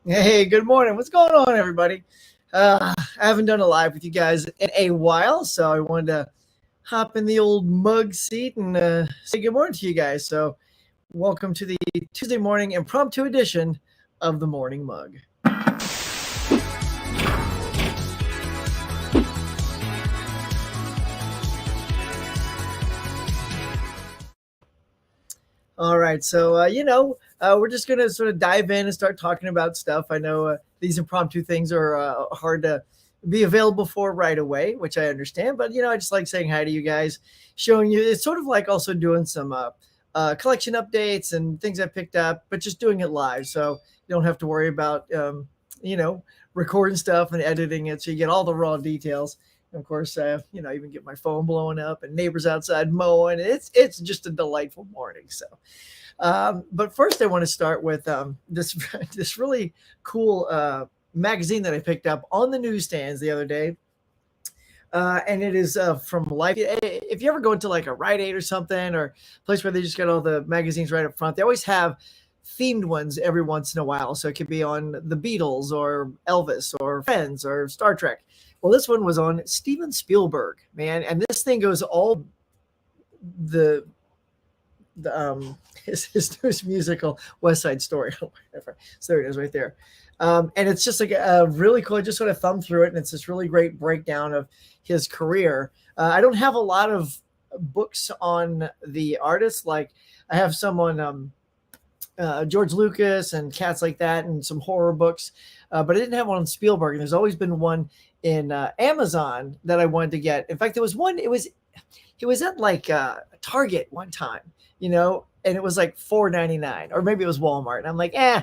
Hey, good morning. What's going on, everybody? I haven't done a live with you guys in a while, so I wanted to hop in the old mug seat and say good morning to you guys. So, welcome to the Tuesday morning impromptu edition of the Morning Mug. All right, so we're just gonna sort of dive in and start talking about stuff. I know these impromptu things are hard to be available for right away, which I understand. But I just like saying hi to you guys, showing you. It's sort of like also doing some collection updates and things I picked up, but just doing it live, so you don't have to worry about you know recording stuff and editing it, so you get all the raw details. Of course, even get my phone blowing up and neighbors outside mowing. It's just a delightful morning. So, but first, I want to start with this this really cool magazine that I picked up on the newsstands the other day. And it is from Life. If you ever go into like a Rite Aid or something, or a place where they just got all the magazines right up front, they always have themed ones every once in a while. So it could be on the Beatles or Elvis or Friends or Star Trek. Well, this one was on Steven Spielberg, man, and this thing goes all the his newest musical, West Side Story. So there it is, right there. And it's just like a really cool. I just sort of thumbed through it, and it's this really great breakdown of his career. I don't have a lot of books on the artist. Like I have some on George Lucas and cats like that, and some horror books. But I didn't have one on Spielberg. And there's always been one in Amazon that I wanted to get. In fact, there was one. It was at like Target one time, and it was like $4.99, or maybe it was Walmart. And I'm like, yeah,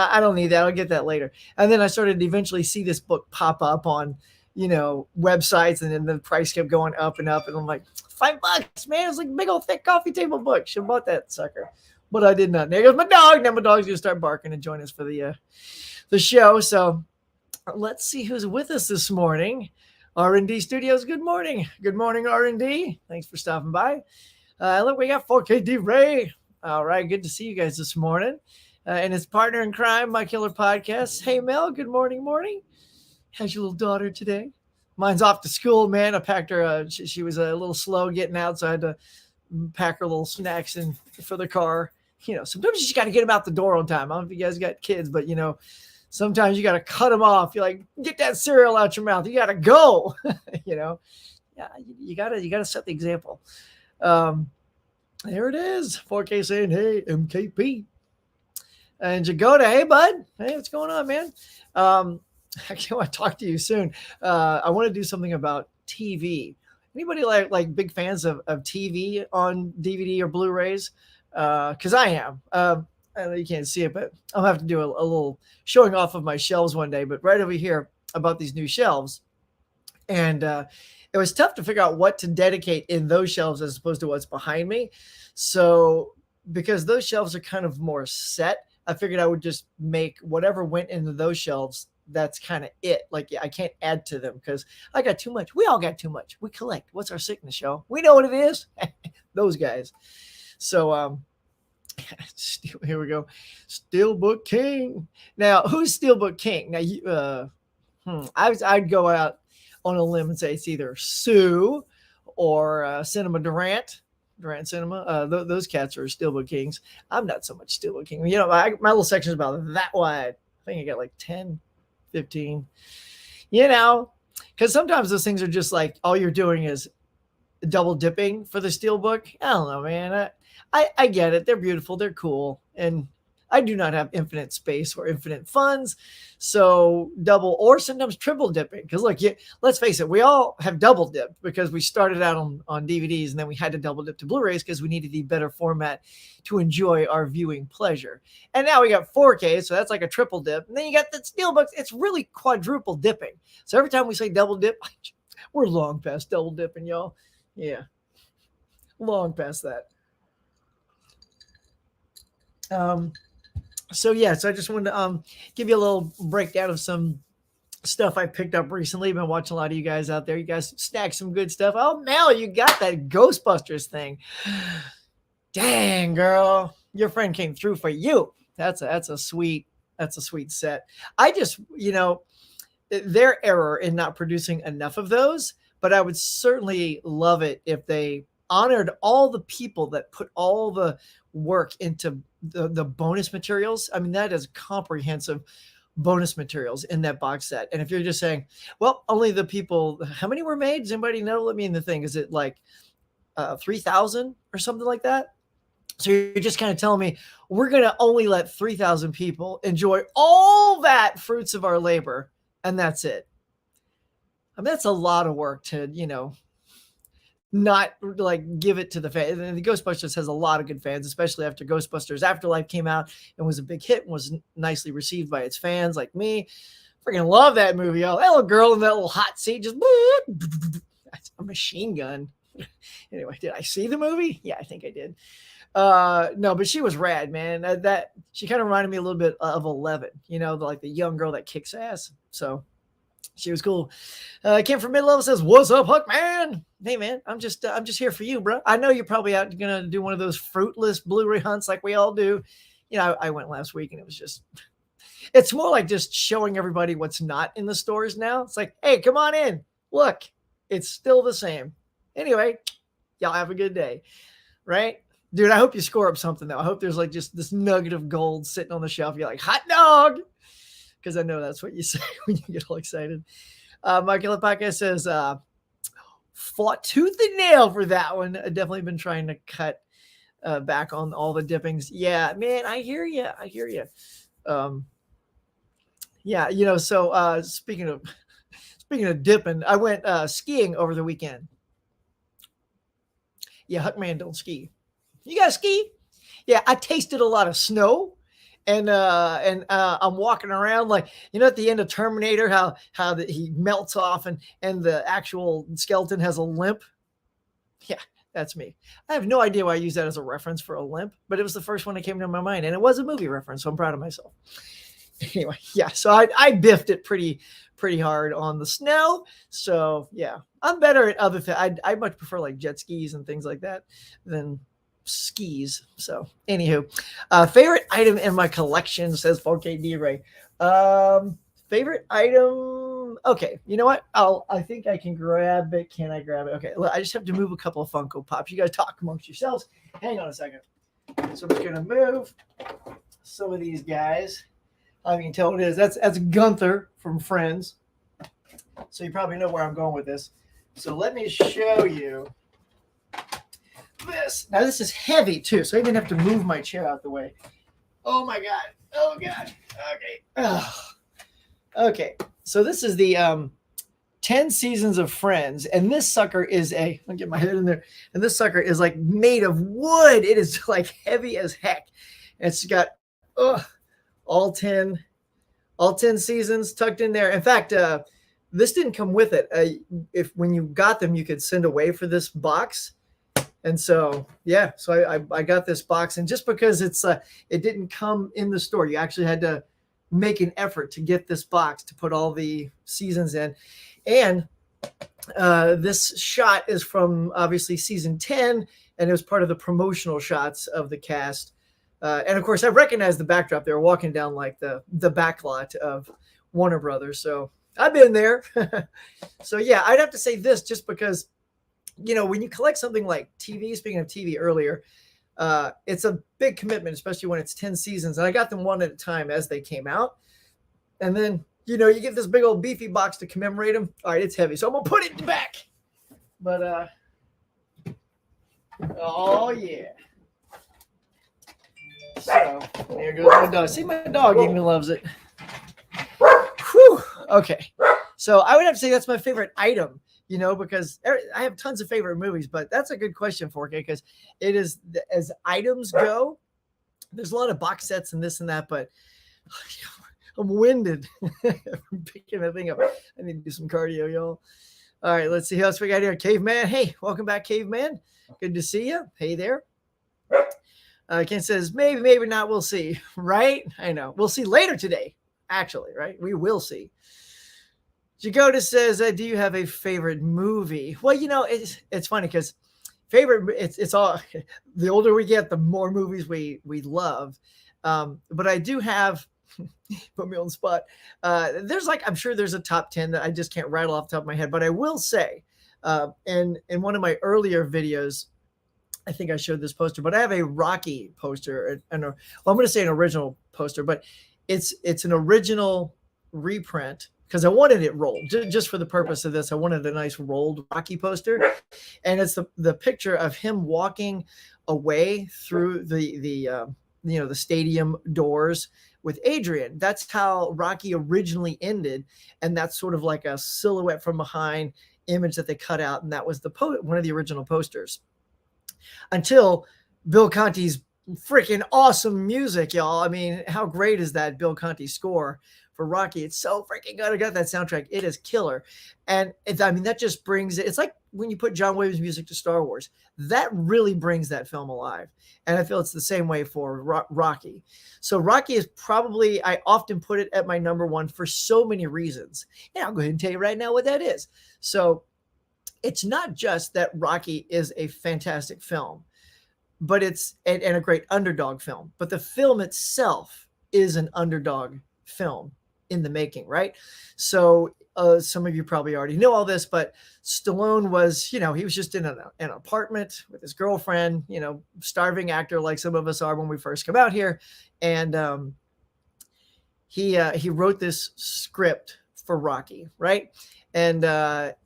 I don't need that. I'll get that later. And then I started to eventually see this book pop up on websites, and then the price kept going up and up, and I'm like, $5, man. It was like a big old thick coffee table book. Should have bought that sucker, but I did not. There goes my dog. Now my dog's gonna start barking and join us for the show. So let's see who's with us this morning. R&D Studios, good morning. Good morning, R&D. Thanks for stopping by. Look, we got 4KD Ray. All right, good to see you guys this morning. And his partner in crime, My Killer Podcast. Hey, Mel, good morning. How's your little daughter today? Mine's off to school, man. I packed her. She was a little slow getting out, so I had to pack her little snacks in for the car. Sometimes you just got to get them out the door on time. I don't know if you guys got kids, but sometimes you got to cut them off. You're like, get that cereal out your mouth. You got to go. Yeah, you gotta set the example. There it is. 4K saying, hey, MKP. And Jagoda, hey, bud. Hey, what's going on, man? Actually, I want to talk to you soon. I want to do something about TV. Anybody like big fans of TV on DVD or Blu-rays? Because I am. I know you can't see it, but I'll have to do a little showing off of my shelves one day. But right over here about these new shelves. And it was tough to figure out what to dedicate in those shelves as opposed to what's behind me. So because those shelves are kind of more set, I figured I would just make whatever went into those shelves. That's kind of it. Like, I can't add to them because I got too much. We all got too much. We collect. What's our sickness, show? We know what it is. Those guys. So, here we go. Steelbook King. Now, who's Steelbook King? Now, I'd go out on a limb and say it's either Sue or Cinema Durant Cinema. Those cats are Steelbook Kings. I'm not so much Steelbook King. My little section is about that wide. I think I got like 10, 15. Because sometimes those things are just like all you're doing is double dipping for the Steelbook. I don't know, man. I get it. They're beautiful. They're cool. And I do not have infinite space or infinite funds. So double or sometimes triple dipping. Because look, let's face it, we all have double dipped because we started out on DVDs and then we had to double dip to Blu-rays because we needed the better format to enjoy our viewing pleasure. And now we got 4K, so that's like a triple dip. And then you got the Steelbooks. It's really quadruple dipping. So every time we say double dip, we're long past double dipping, y'all. Yeah, long past that. So I just wanted to give you a little breakdown of some stuff I picked up recently. Been watching a lot of you guys out there. You guys snagged some good stuff. Oh, Mel, you got that Ghostbusters thing. Dang, girl, your friend came through for you. That's a sweet That's a sweet set. I just, their error in not producing enough of those, but I would certainly love it if they honored all the people that put all the work into the bonus materials. I mean, that is comprehensive bonus materials in that box set. And if you're just saying, well, only the people, how many were made? Does anybody know? Let me in the thing. Is it like 3,000 or something like that? So you're just kind of telling me we're going to only let 3,000 people enjoy all that fruits of our labor, and that's it. I mean, that's a lot of work to, not like give it to the fans. And the Ghostbusters has a lot of good fans, especially after Ghostbusters Afterlife came out and was a big hit and was nicely received by its fans like me. Freaking love that movie. Y'all. That little girl in that little hot seat just that's a machine gun. Anyway, did I see the movie? Yeah, I think I did. No, but she was rad, man. That she kind of reminded me a little bit of 11, like the young girl that kicks ass. So she was cool. Kim from Mid-Level says, "What's up, Huck man? Hey man, I'm just here for you, bro. I know you're probably out gonna do one of those fruitless Blu-ray hunts like we all do. I went last week and it was just, it's more like just showing everybody what's not in the stores now. It's like, hey, come on in. Look, it's still the same. Anyway, y'all have a good day, right? Dude, I hope you score up something, though. I hope there's like just this nugget of gold sitting on the shelf. You're like, hot dog. Because I know that's what you say when you get all excited. Michael Podcast says, fought tooth and nail for that one. I've definitely been trying to cut back on all the dippings. Yeah, man, I hear you. Yeah, so speaking of dipping, I went skiing over the weekend. Yeah, Huckman don't ski. You guys ski? Yeah, I tasted a lot of snow, and I'm walking around like, at the end of Terminator, how he melts off and the actual skeleton has a limp. Yeah, that's me. I have no idea why I use that as a reference for a limp, but it was the first one that came to my mind, and it was a movie reference, so I'm proud of myself. Anyway, yeah, so I biffed it pretty hard on the snow. So yeah, I'm better at other things. I much prefer like jet skis and things like that than skis. So anywho, favorite item in my collection, says 4K D-Ray. Favorite item. Okay, you know what? I think I can grab it. Can I grab it? Okay, I just have to move a couple of Funko Pops. You guys talk amongst yourselves. Hang on a second. So I'm just gonna move some of these guys. I can tell it is. That's Gunther from Friends. So you probably know where I'm going with this. So let me show you this. Now this is heavy too, so I even have to move my chair out the way. Oh my god. Oh god. Okay. Ugh. Okay. So this is the 10 seasons of Friends, and this sucker is I'll get my head in there. And this sucker is like made of wood. It is like heavy as heck. And it's got all 10 seasons tucked in there. In fact, this didn't come with it. If when you got them, you could send away for this box. And so, yeah, so I got this box, and just because it didn't come in the store, you actually had to make an effort to get this box to put all the seasons in. And this shot is from obviously season 10, and it was part of the promotional shots of the cast. And of course, I recognize the backdrop. They were walking down like the backlot of Warner Brothers. So I've been there. So yeah, I'd have to say this just because, when you collect something like TV, speaking of TV earlier, it's a big commitment, especially when it's 10 seasons. And I got them one at a time as they came out. And then, you get this big old beefy box to commemorate them. All right, it's heavy. So I'm going to put it back. But, oh yeah. So there goes my dog. See, my dog even loves it. Whew. Okay. So I would have to say that's my favorite item, because I have tons of favorite movies, but that's a good question, 4K, because it is, as items go, there's a lot of box sets and this and that, but I'm winded from picking that thing up. I need to do some cardio, y'all. All right, let's see who else we got here. Caveman. Hey, welcome back, Caveman. Good to see you. Hey there. Ken says, maybe not. We'll see. Right? I know. We'll see later today, actually, right? We will see. Jagoda says, do you have a favorite movie? Well, it's funny because favorite, it's all, the older we get, the more movies we love. But I do have put me on the spot. There's like, I'm sure there's a top 10 that I just can't rattle off the top of my head, but I will say, in one of my earlier videos, I think I showed this poster, but I have a Rocky poster, and well, I'm going to say an original poster, but it's an original reprint because I wanted it rolled just for the purpose of this. I wanted a nice rolled Rocky poster, and it's the picture of him walking away through the stadium doors with Adrian. That's how Rocky originally ended, and that's sort of like a silhouette from behind image that they cut out, and that was one of the original posters. Until Bill Conti's freaking awesome music, y'all. I mean, how great is that Bill Conti score for Rocky? It's so freaking good. I got that soundtrack. It is killer. And that just brings it. It's like when you put John Williams music to Star Wars, that really brings that film alive. And I feel it's the same way for Rocky. So Rocky is probably, I often put it at my number one for so many reasons. And I'll go ahead and tell you right now what that is. So it's not just that Rocky is a fantastic film, but it's and a great underdog film. But the film itself is an underdog film in the making, right? So some of you probably already know all this, but Stallone was, he was just in an apartment with his girlfriend, starving actor like some of us are when we first come out here. And he wrote this script for Rocky, right? And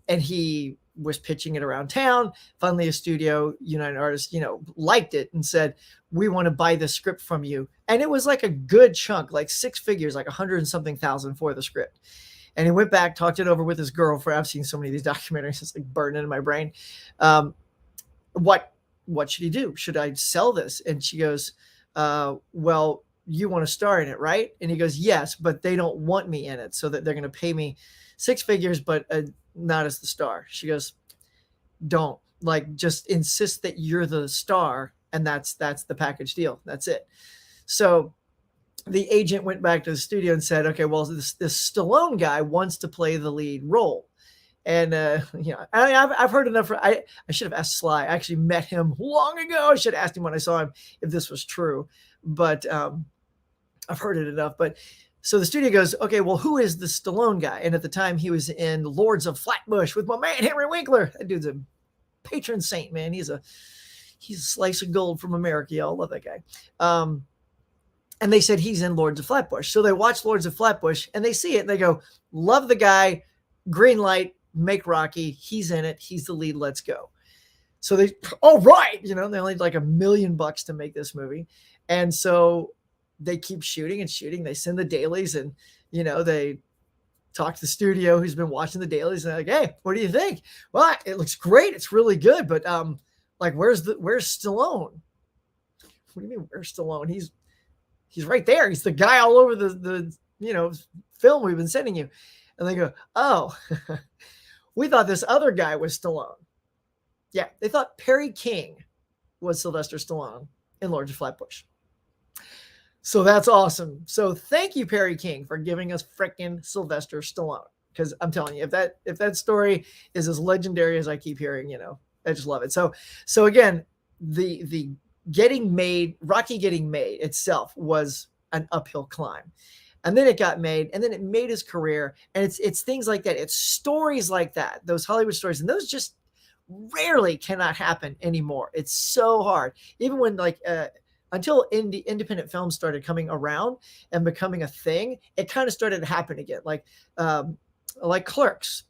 he was pitching it around town. Finally, a studio, United Artists, liked it and said, we want to buy the script from you. And it was like a good chunk, like six figures, like 100 and something thousand for the script. And he went back, talked it over with his girlfriend. I've seen so many of these documentaries, it's like burning in my brain. What should he do? Should I sell this? And she goes, well, you want to star in it, right? And he goes, yes, but they don't want me in it, so that they're going to pay me six figures, but not as the star. She goes, don't, just insist that you're the star, and that's the package deal. That's it. So the agent went back to the studio and said, okay, well, this Stallone guy wants to play the lead role. And I've heard enough. I should have asked Sly. I actually met him long ago. I should have asked him when I saw him if this was true, but I've heard it enough. But so the studio goes, okay, well, who is the Stallone guy? And at the time, he was in Lords of Flatbush with my man Henry Winkler. That dude's a patron saint, man. He's a slice of gold from America. Y'all love that guy. And they said he's in Lords of Flatbush. So they watch Lords of Flatbush and they see it and they go, love the guy, green light, make Rocky. He's in it. He's the lead. Let's go. So they, all right. They only had like $1 million to make this movie. And so they keep shooting and shooting. They send the dailies and, they talk to the studio who's been watching the dailies and they're like, hey, what do you think? Well, it looks great. It's really good. But where's Stallone? What do you mean, where's Stallone? He's right there. He's the guy all over the film we've been sending you. And they go, oh, we thought this other guy was Stallone. Yeah, they thought Perry King was Sylvester Stallone in Lords of Flatbush. So that's awesome. So thank you, Perry King, for giving us frickin' Sylvester Stallone. Because I'm telling you, if that story is as legendary as I keep hearing, I just love it. So again, the Rocky getting made itself was an uphill climb. And then it got made, and then it made his career. And it's things like that. It's stories like that, those Hollywood stories. And those just rarely cannot happen anymore. It's so hard. Even when until independent films started coming around and becoming a thing, it kind of started to happen again. Like Clerks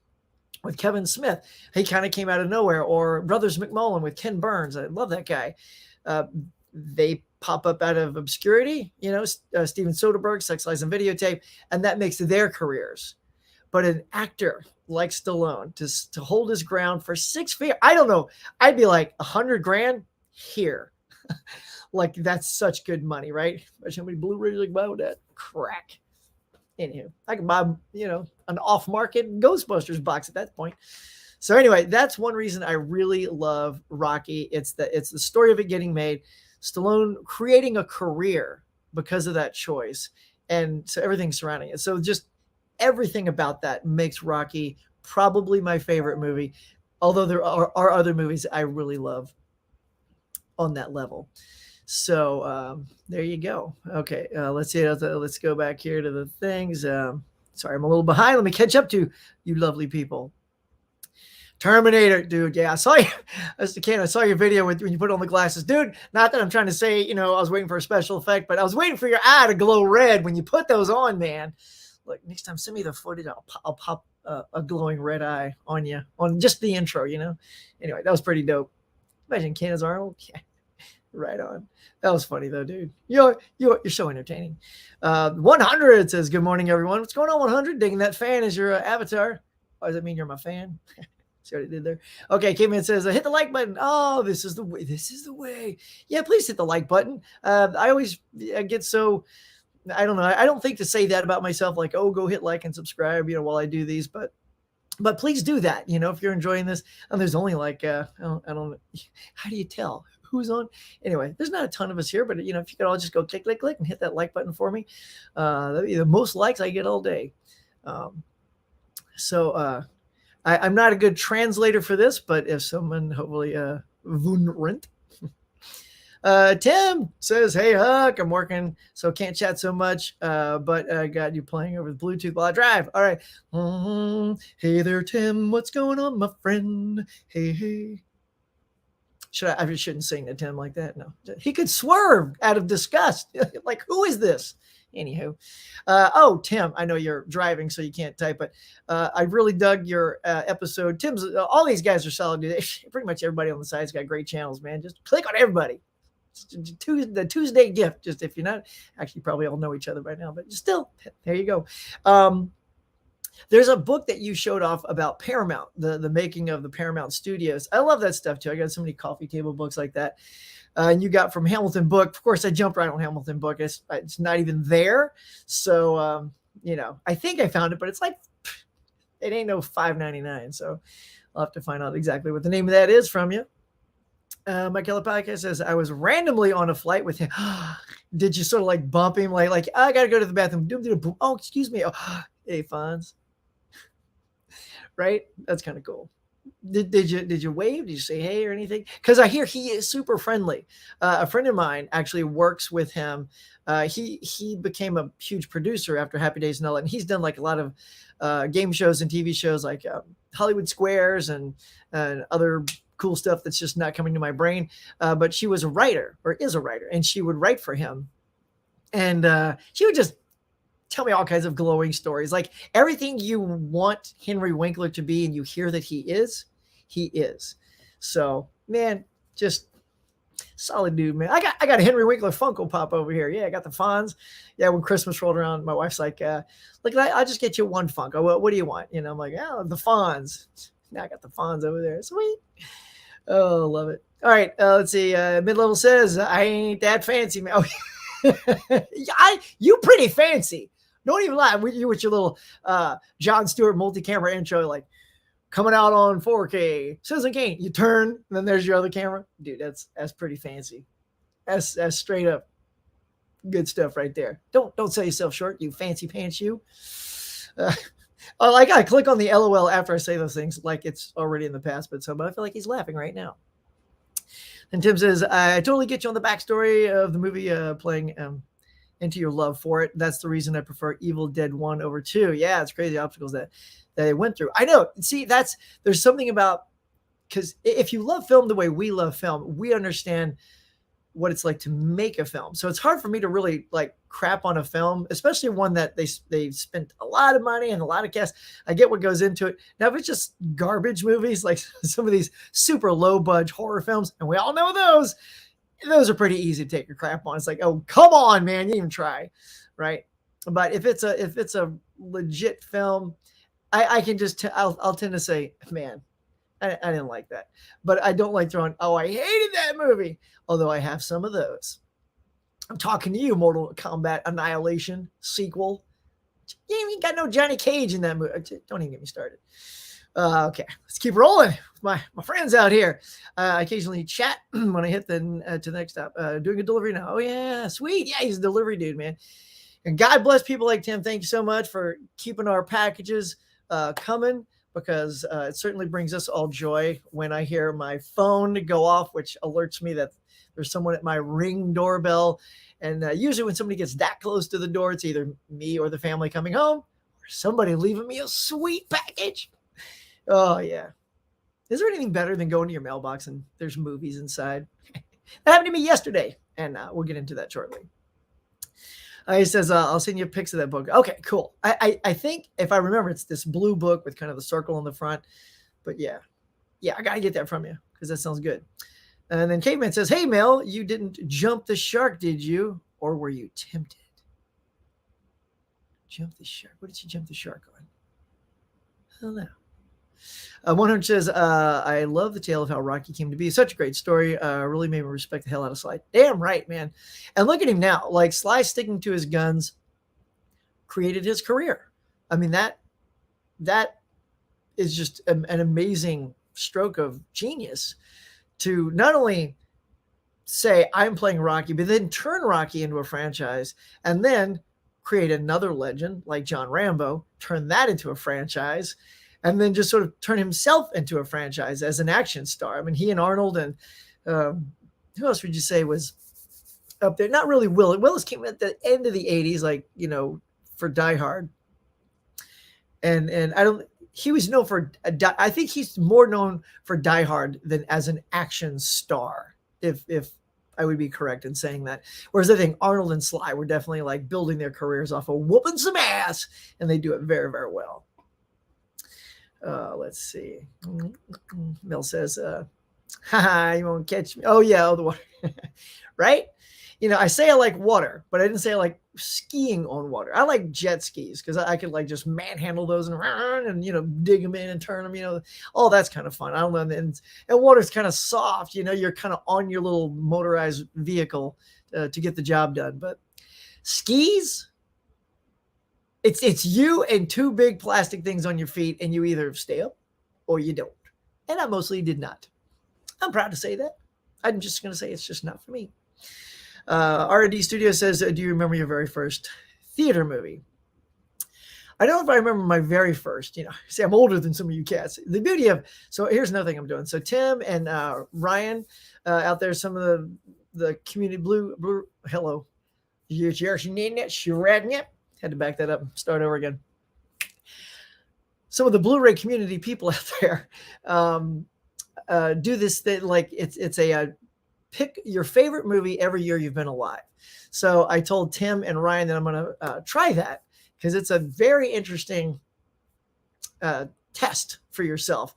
with Kevin Smith. He kind of came out of nowhere. Or Brothers McMullen with Ken Burns. I love that guy. They pop up out of obscurity, Steven Soderbergh, Sex, Lies, and Videotape, and that makes their careers. But an actor like Stallone to hold his ground for 6 feet, I don't know, I'd be like $100,000 here. Like, that's such good money, right? Imagine how many Blu-rays I can buy with that. Crack. Anywho, I could buy, an off-market Ghostbusters box at that point. So anyway, that's one reason I really love Rocky. It's the story of it getting made, Stallone creating a career because of that choice, and so everything surrounding it. So just everything about that makes Rocky probably my favorite movie, although there are other movies I really love on that level. So there you go. Okay, let's see. Let's go back here to the things. Sorry, I'm a little behind. Let me catch up to you lovely people. Terminator, dude. Yeah, I saw you. As the kid, I saw your video when you put on the glasses, dude. Not that I'm trying to say, I was waiting for a special effect, but I was waiting for your eye to glow red when you put those on, man. Look, next time send me the footage. I'll pop a glowing red eye on you on just the intro. Anyway, that was pretty dope. Imagine Candace Arnold. Yeah, right on. That was funny though, dude. You're so entertaining. 100 says, "Good morning, everyone. What's going on, 100? Digging that fan as your avatar. Why does that mean you're my fan?" See what I did there? Okay, Caveman says, hit the like button. Oh, this is the way. This is the way. Yeah, please hit the like button. I always get so, I don't know. I don't think to say that about myself, like, oh, go hit like and subscribe, while I do these. But please do that, if you're enjoying this. And there's only like, I don't know. How do you tell who's on? Anyway, there's not a ton of us here, but if you could all just go click, click, click and hit that like button for me. That'd be the most likes I get all day. I'm not a good translator for this, but if someone hopefully wunderend. Tim says, "Hey Huck, I'm working, so can't chat so much, but I got you playing over the Bluetooth while I drive." All right. Hey there, Tim. What's going on, my friend? Hey. I shouldn't sing to Tim like that. No, he could swerve out of disgust. Like, who is this? Anywho, Tim, I know you're driving, so you can't type, but I really dug your episode. Tim's, all these guys are solid. Pretty much everybody on the site's got great channels, man. Just click on everybody. The Tuesday gift. Just if you're not, actually, probably all know each other by now, but still, there you go. There's a book that you showed off about Paramount, the making of the Paramount Studios. I love that stuff too. I got so many coffee table books like that. And you got from Hamilton Book. Of course, I jumped right on Hamilton Book. It's not even there. So, I think I found it, but it's like, it ain't no $5.99. So I'll have to find out exactly what the name of that is from you. Michaela Podcast says, I was randomly on a flight with him. Did you sort of like bump him? Like I got to go to the bathroom. Oh, excuse me. Oh, hey, Fonz. Right? That's kind of cool. Did you wave? Did you say hey or anything? Because I hear he is super friendly. A friend of mine actually works with him. He became a huge producer after Happy Days and all that. And he's done like a lot of game shows and TV shows like Hollywood Squares and other cool stuff that's just not coming to my brain. But she was a writer, or is a writer, and she would write for him. And she would just tell me all kinds of glowing stories, like everything you want Henry Winkler to be, and you hear that he is. So, man, just solid dude, man. I got a Henry Winkler Funko Pop over here. Yeah, I got the Fonz. Yeah, when Christmas rolled around, my wife's like, look, I'll just get you one Funko. What do you want? I'm like, the Fonz. Now I got the Fonz over there. Sweet. Oh, love it. All right, let's see. Mid-level says, I ain't that fancy, man. You pretty fancy. Don't even lie. You with your little Jon Stewart multi-camera intro, like coming out on 4K. Citizen Kane, you turn, and then there's your other camera. Dude, that's pretty fancy. That's straight up good stuff right there. Don't sell yourself short, you fancy pants, you. I gotta click on the LOL after I say those things, like it's already in the past, but I feel like he's laughing right now. And Tim says, I totally get you on the backstory of the movie playing into your love for it. That's the reason I prefer Evil Dead 1 over 2. Yeah, it's crazy obstacles that they went through. I know. See, there's something about, because if you love film the way we love film, we understand what it's like to make a film. So it's hard for me to really like crap on a film, especially one that they spent a lot of money and a lot of cast. I get what goes into it. Now, if it's just garbage movies, like some of these super low budget horror films, and we all know those are pretty easy to take a crap on. It's like, oh, come on, man, you didn't even try, right? But if it's a legit film, I can just I'll tend to say, man, I didn't like that. But I don't like throwing, oh, I hated that movie. Although I have some of those. I'm talking to you, Mortal Kombat Annihilation sequel. You ain't got no Johnny Cage in that movie. Don't even get me started. Okay, let's keep rolling with my friends out here. I occasionally chat when I hit to the next stop. Doing a delivery now. Oh, yeah, sweet. Yeah, he's a delivery dude, man. And God bless people like Tim. Thank you so much for keeping our packages coming, because it certainly brings us all joy when I hear my phone go off, which alerts me that there's someone at my Ring doorbell. And usually when somebody gets that close to the door, it's either me or the family coming home or somebody leaving me a sweet package. Oh, yeah. Is there anything better than going to your mailbox and there's movies inside? That happened to me yesterday, and we'll get into that shortly. He says, I'll send you pics of that book. Okay, cool. I think, if I remember, it's this blue book with kind of the circle on the front. But yeah, I got to get that from you because that sounds good. And then Caveman says, hey, Mel, you didn't jump the shark, did you? Or were you tempted? Jump the shark. What did you jump the shark on? I don't know. 100 says, I love the tale of how Rocky came to be. Such a great story. Really made me respect the hell out of Sly. Damn right, man. And look at him now. Like, Sly sticking to his guns created his career. I mean, that is just an amazing stroke of genius to not only say, I'm playing Rocky, but then turn Rocky into a franchise and then create another legend like John Rambo, turn that into a franchise, and then just sort of turn himself into a franchise as an action star. I mean, he and Arnold and who else would you say was up there? Not really Willis. Willis came at the end of the 80s, like, you know, for Die Hard. And he was known for, I think he's more known for Die Hard than as an action star, if I would be correct in saying that. Whereas I think Arnold and Sly were definitely like building their careers off of whooping some ass, and they do it very, very well. Let's see. Mel says, haha, you won't catch me. Oh, yeah, the water. Right? You know, I say I like water, but I didn't say I like skiing on water. I like jet skis because I could like just manhandle those and, you know, dig them in and turn them, you know. Oh, that's kind of fun. I don't know. And water's kind of soft. You know, you're kind of on your little motorized vehicle to get the job done. But skis, it's you and two big plastic things on your feet, and you either stay up or you don't. And I mostly did not. I'm proud to say that. I'm just going to say it's just not for me. RDR Studios says, do you remember your very first theater movie? I don't know if I remember my very first. You know, see, I'm older than some of you cats. The beauty of, so here's another thing I'm doing. So Tim and Ryan out there, some of the community blue hello. Had to back that up and start over again. Some of the Blu-ray community people out there do this thing, like it's a pick your favorite movie every year you've been alive. So I told Tim and Ryan that I'm going to try that because it's a very interesting test for yourself.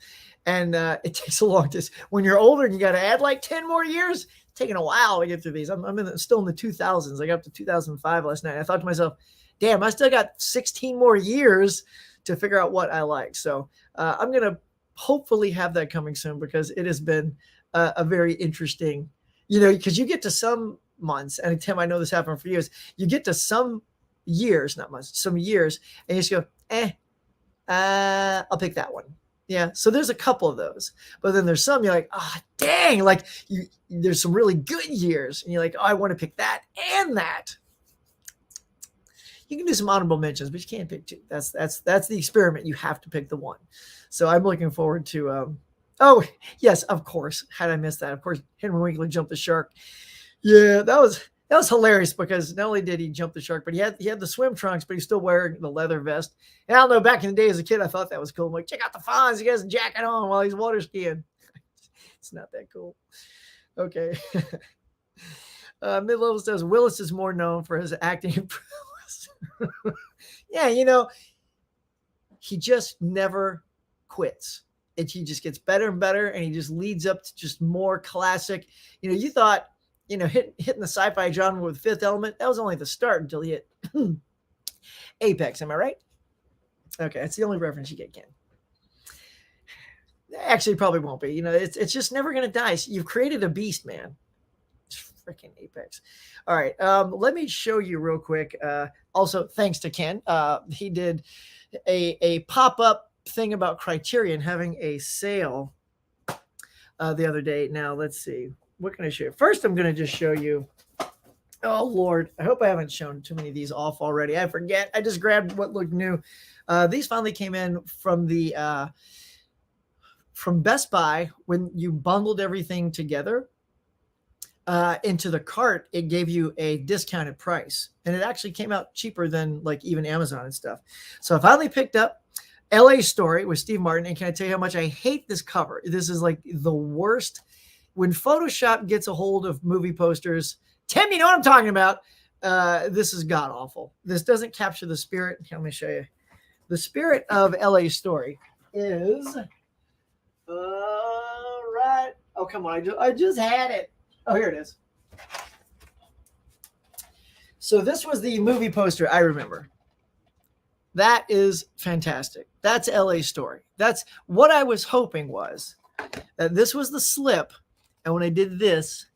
And it takes a long time. When you're older and you got to add like 10 more years, it's taking a while to get through these. I'm still in the 2000s. I got up to 2005 last night. I thought to myself, damn, I still got 16 more years to figure out what I like. So I'm going to hopefully have that coming soon because it has been a very interesting, you know, because you get to some months, and Tim, I know this happened for years, you get to some years, not months, some years, and you just go, I'll pick that one. Yeah. So there's a couple of those, but then there's some you're like, dang, like there's some really good years, and you're like, I want to pick that and that. You can do some honorable mentions, but you can't pick two. That's the experiment. You have to pick the one. So I'm looking forward to. Oh yes, of course. Had I missed that, of course, Henry Winkler jumped the shark. Yeah, that was hilarious because not only did he jump the shark, but he had the swim trunks, but he's still wearing the leather vest. And I don't know. Back in the day as a kid, I thought that was cool. I'm like, check out the Fonz. He has a jacket on while he's water skiing. It's not that cool. Okay. Mid-level says Willis is more known for his acting. Yeah, you know, he just never quits. He just gets better and better, and he just leads up to just more classic. You know, you thought, you know, hitting the sci-fi genre with Fifth Element, that was only the start until he hit Apex. Am I right? Okay, that's the only reference you get, Ken. Actually, probably won't be. You know, it's just never going to die. You've created a beast, man. Freaking Apex. All right. Let me show you real quick. Also, thanks to Ken. He did a pop-up thing about Criterion having a sale the other day. Now, let's see. What can I show you? First, I'm going to just show you. Oh, Lord. I hope I haven't shown too many of these off already. I forget. I just grabbed what looked new. These finally came in from the from Best Buy when you bundled everything together. into the cart, it gave you a discounted price, and it actually came out cheaper than like even Amazon and stuff. So I finally picked up LA Story with Steve Martin, and can I tell you how much I hate this cover? This is like the worst. When Photoshop gets a hold of movie posters, Tim, you know what I'm talking about. This is god awful. This doesn't capture the spirit. Let me show you. The spirit of LA Story is right. Oh, come on. I just had it. Oh, here it is. So this was the movie poster I remember. That is fantastic. That's LA Story. That's what I was hoping was that this was the slip. And when I did this,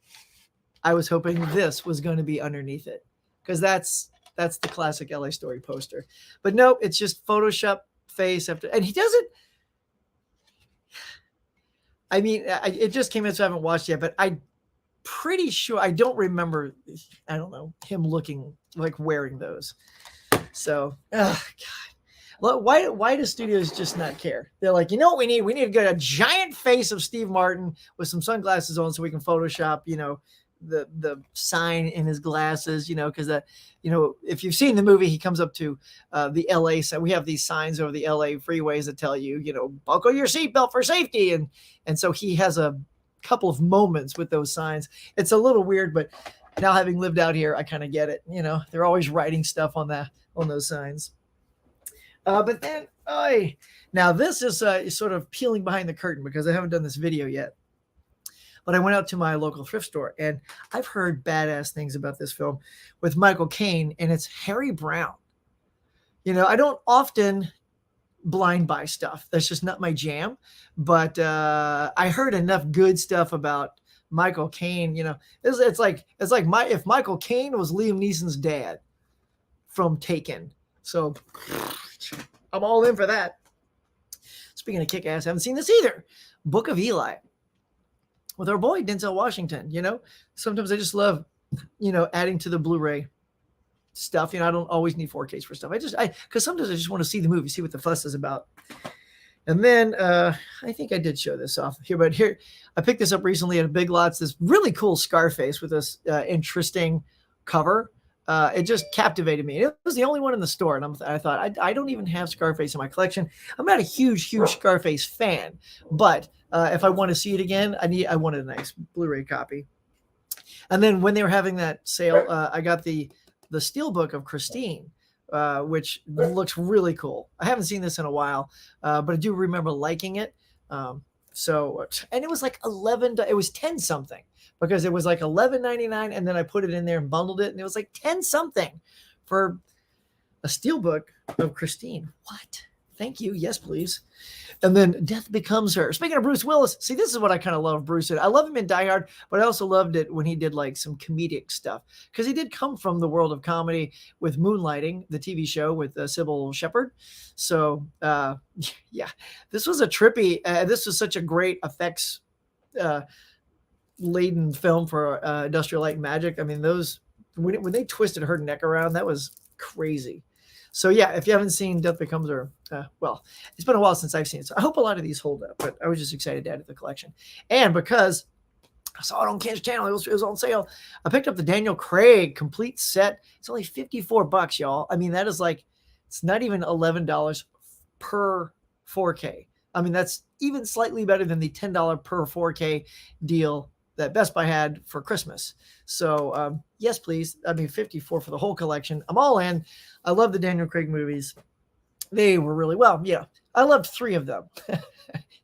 I was hoping this was going to be underneath it, because that's the classic LA Story poster. But no, it's just Photoshop face after, and he doesn't. I mean, it just came in, so I haven't watched yet. But I'm pretty sure I don't remember. I don't know him looking like wearing those. So, oh God. Why do studios just not care? They're like, you know what we need? We need to get a giant face of Steve Martin with some sunglasses on so we can Photoshop, the sign in his glasses, because if you've seen the movie, he comes up to the LA side. We have these signs over the LA freeways that tell you, buckle your seatbelt for safety. And so he has a couple of moments with those signs. It's a little weird, but now having lived out here, I kind of get it. They're always writing stuff on those signs. But then, now this is sort of peeling behind the curtain, because I haven't done this video yet. But I went out to my local thrift store, and I've heard badass things about this film with Michael Caine, and it's Harry Brown. I don't often blind buy stuff. That's just not my jam. But I heard enough good stuff about Michael Caine. It's like if Michael Caine was Liam Neeson's dad from Taken. So I'm all in for that. Speaking of kick-ass, I haven't seen this either. Book of Eli with our boy Denzel Washington. Sometimes I just love, adding to the Blu-ray stuff. I don't always need 4Ks for stuff. Because sometimes I just want to see the movie, see what the fuss is about. And then I think I did show this off here, but here I picked this up recently at a Big Lots. This really cool Scarface with this interesting cover. It just captivated me. It was the only one in the store, and I thought, I don't even have Scarface in my collection. I'm not a huge Scarface fan, but if I want to see it again, I wanted a nice Blu-ray copy. And then when they were having that sale, I got the Steelbook of Christine, which looks really cool. I haven't seen this in a while, but I do remember liking it. And it was like it was 10 something, because it was like $11.99, and then I put it in there and bundled it, and it was like 10 something for a Steelbook of Christine. What? Thank you. Yes, please. And then Death Becomes Her. Speaking of Bruce Willis, see, this is what I kind of love Bruce in. I love him in Die Hard, but I also loved it when he did like some comedic stuff, because he did come from the world of comedy with Moonlighting, the TV show with Sybil Shepherd. So yeah, this was a trippy, this was such a great effects laden film for Industrial Light and Magic. I mean, those, when they twisted her neck around, that was crazy. So yeah, if you haven't seen Death Becomes Her, well, it's been a while since I've seen it. So I hope a lot of these hold up, but I was just excited to add to the collection. And because I saw it on Ken's channel, it was on sale, I picked up the Daniel Craig complete set. It's only $54, y'all. I mean, that is like, it's not even $11 per 4K. I mean, that's even slightly better than the $10 per 4K deal that Best Buy had for Christmas. So yes, please. I mean, $54 for the whole collection. I'm all in. I love the Daniel Craig movies. They were really, well, yeah, I loved 3 of them.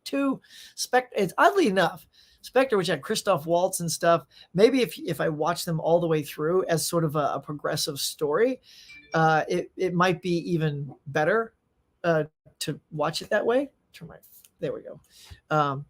2, Spectre. It's oddly enough, Spectre, which had Christoph Waltz and stuff. Maybe if I watch them all the way through as sort of a progressive story, it might be even better to watch it that way. There we go.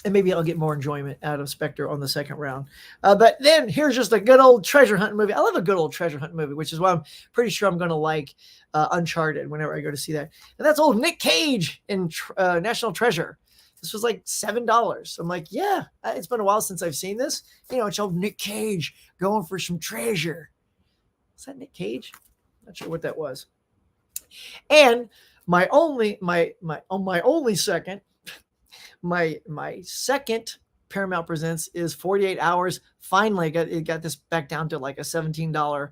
And maybe I'll get more enjoyment out of Spectre on the second round. But then here's just a good old treasure hunt movie. I love a good old treasure hunt movie, which is why I'm pretty sure I'm going to like Uncharted whenever I go to see that. And that's old Nick Cage in National Treasure. This was like $7. I'm like, yeah, it's been a while since I've seen this. It's old Nick Cage going for some treasure. Was that Nick Cage? Not sure what that was. And my second Paramount Presents is 48 hours. Finally, it got this back down to like a $17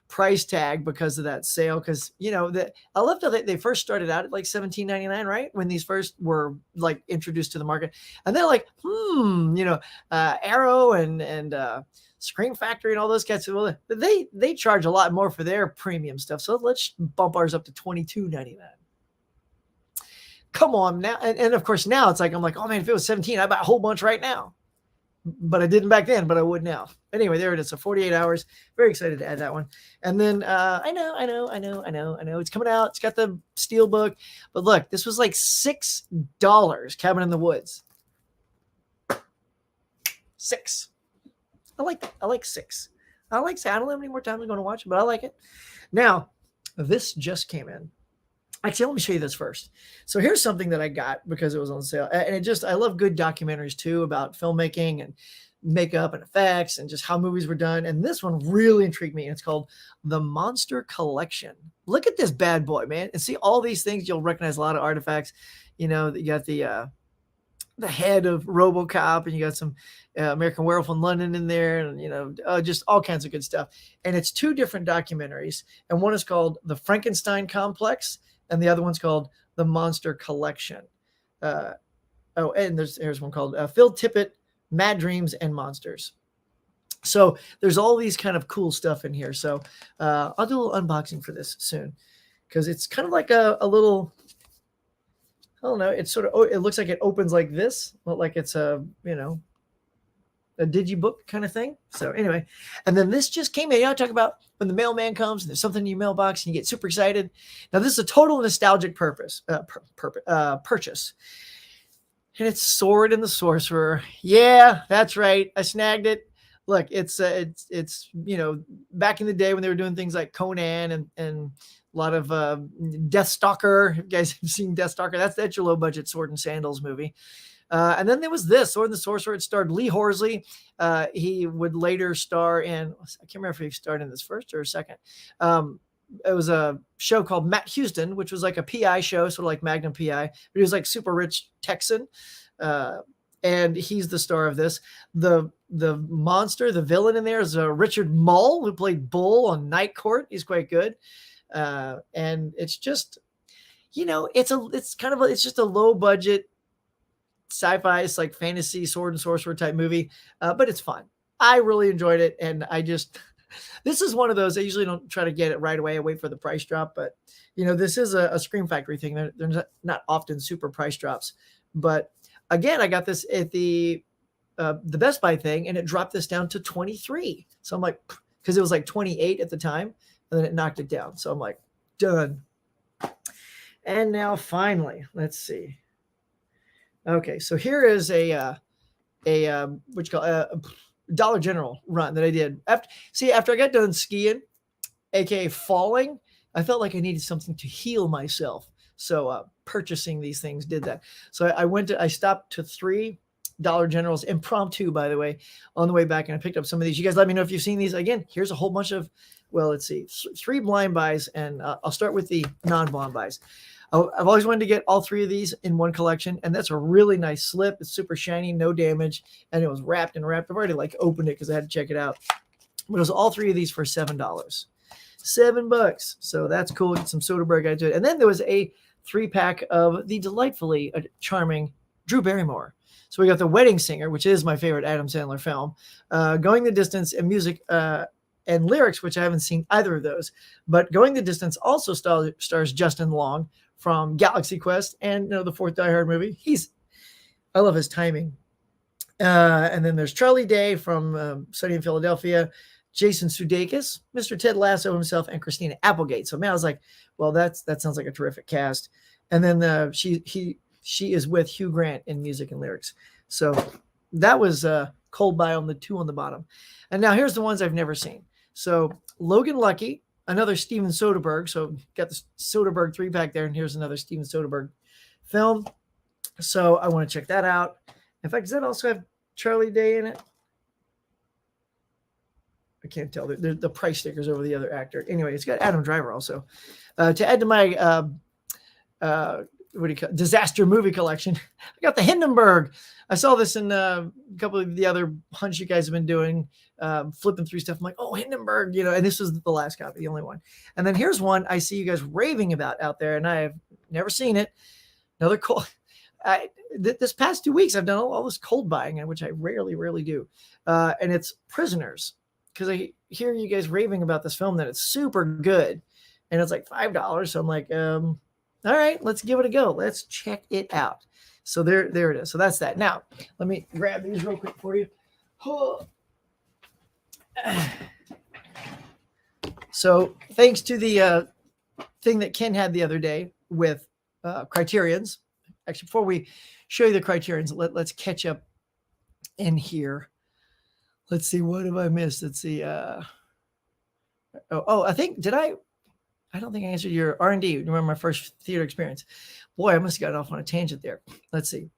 price tag because of that sale. Because I love how they first started out at like $17.99, right, when these first were like introduced to the market, and they're like, Arrow and Scream Factory and all those cats. Well, they charge a lot more for their premium stuff, so let's bump ours up to $22.99. Come on now, and of course now it's like I'm like, oh man, if it was 17, I'd buy a whole bunch right now. But I didn't back then, but I would now. Anyway, there it is. So 48 hours. Very excited to add that one. And then I know. It's coming out. It's got the steel book. But look, this was like $6. Cabin in the Woods. 6. I like 6. I don't have any more time to go to watch it, but I like it. Now, this just came in. Actually, let me show you this first. So here's something that I got because it was on sale. And I love good documentaries too about filmmaking and makeup and effects and just how movies were done. And this one really intrigued me. And it's called The Monster Collection. Look at this bad boy, man. And see all these things. You'll recognize a lot of artifacts. You got the head of RoboCop, and you got some American Werewolf in London in there, and just all kinds of good stuff. And it's 2 different documentaries. And one is called The Frankenstein Complex, and the other one's called The Monster Collection. And here's one called Phil Tippett, Mad Dreams and Monsters. So there's all these kind of cool stuff in here. So I'll do a little unboxing for this soon, because it's kind of like a little, I don't know, it looks like it opens like this, not like it's a digibook kind of thing. So anyway, and then this just came in. I talk about when the mailman comes and there's something in your mailbox and you get super excited. Now this is a total nostalgic purchase. And it's Sword and the Sorcerer. Yeah, that's right. I snagged it. Look, it's back in the day when they were doing things like Conan and a lot of Deathstalker. You guys have seen Deathstalker? That's your low budget Sword and Sandals movie. And then there was this, Sword and the Sorcerer. It starred Lee Horsley. He would later star in, I can't remember if he starred in this first or second. It was a show called Matt Houston, which was like a PI show, sort of like Magnum PI. But he was like super rich Texan. And he's the star of this. The monster, the villain in there is Richard Mull, who played Bull on Night Court. He's quite good. And it's just, it's just a low budget sci-fi, it's like fantasy sword and sorcerer type movie, but it's fun. I really enjoyed it, and this is one of those, I usually don't try to get it right away. I wait for the price drop, but this is a Scream Factory thing. They're not often super price drops, but again, I got this at the Best Buy thing, and it dropped this down to 23. So I'm like, because it was like 28 at the time, and then it knocked it down. So I'm like, done. And now finally, let's see. Okay, so here is a Dollar General run that I did. After I got done skiing, aka falling, I felt like I needed something to heal myself. So purchasing these things did that. So I stopped to 3 Dollar Generals, impromptu, by the way, on the way back, and I picked up some of these. You guys let me know if you've seen these. Again, here's a whole bunch of, let's see, 3 blind buys, and I'll start with the non-blind buys. I've always wanted to get all 3 of these in one collection, and that's a really nice slip. It's super shiny, no damage, and it was wrapped. I've already opened it because I had to check it out. But it was all 3 of these for $7. $7. So that's cool. Get some Soderbergh into it. And then there was a 3-pack of the delightfully charming Drew Barrymore. So we got The Wedding Singer, which is my favorite Adam Sandler film, Going the Distance, and music and lyrics, which I haven't seen either of those. But Going the Distance also stars Justin Long from Galaxy Quest and the 4th Die Hard movie. I love his timing. And then there's Charlie Day from Sunny in Philadelphia, Jason Sudeikis, Mr. Ted Lasso himself, and Christina Applegate. So man, I was like, well, that sounds like a terrific cast. And then she is with Hugh Grant in music and lyrics. So that was Cold Buy on the 2 on the bottom. And now here's the ones I've never seen. So Logan Lucky, another Steven Soderbergh. So got the Soderbergh 3-pack there, and here's another Steven Soderbergh film. So I want to check that out. In fact, does that also have Charlie Day in it? I can't tell. The price stickers over the other actor. Anyway, it's got Adam Driver also. To add to my what do you call it? Disaster movie collection. I got the Hindenburg. I saw this in a couple of the other hunts you guys have been doing, flipping through stuff. I'm like, oh, Hindenburg, and this was the last copy, the only one. And then here's one I see you guys raving about out there, and I have never seen it. Another cold. This past 2 weeks, I've done all this cold buying, which I rarely do. And it's Prisoners, because I hear you guys raving about this film, that it's super good. And it's like $5. So I'm like, all right, let's give it a go. Let's check it out. So there it is. So that's that. Now, let me grab these real quick for you. So thanks to the thing that Ken had the other day with Criterions. Actually, before we show you the Criterions, let's catch up in here. Let's see, what have I missed? Let's see. I think, I don't think I answered your R&D. Remember my first theater experience? Boy, I must have gotten off on a tangent there. Let's see.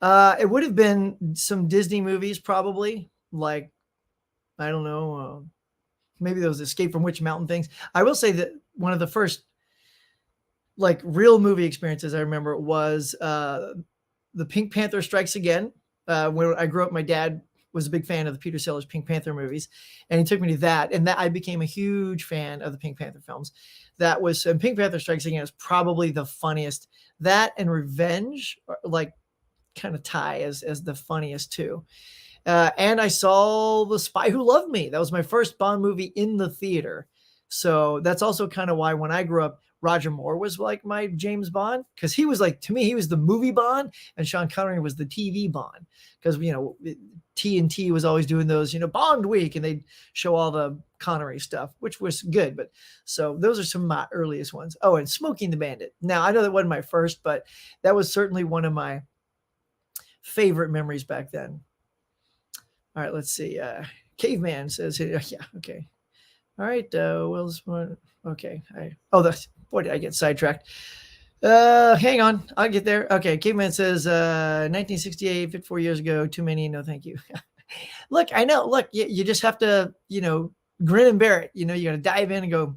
It would have been some Disney movies, probably. Like, I don't know, maybe those Escape from Witch Mountain things. I will say that one of the first, like, real movie experiences I remember was The Pink Panther Strikes Again. When I grew up, my dad was a big fan of the Peter Sellers Pink Panther movies, and he took me to that, and that I became a huge fan of the Pink Panther films. That was, and Pink Panther Strikes Again is probably the funniest. That and Revenge are like kind of tie as the funniest too. And I saw The Spy Who Loved Me. That was my first Bond movie in the theater. So that's also kind of why when I grew up, Roger Moore was like my James Bond, because he was like, to me, he was the movie Bond, and Sean Connery was the TV Bond, because, TNT was always doing those, Bond week, and they'd show all the Connery stuff, which was good. But so those are some of my earliest ones. Oh, and Smoking the Bandit. Now, I know that wasn't my first, but that was certainly one of my favorite memories back then. All right, let's see. Caveman says, yeah, okay. All right, Will's one. Okay. Boy, did I get sidetracked. Hang on. I'll get there. Okay. Caveman says, 1968, 54 years ago. Too many. No, thank you. Look, I know. Look, you just have to, grin and bear it. You got to dive in and go,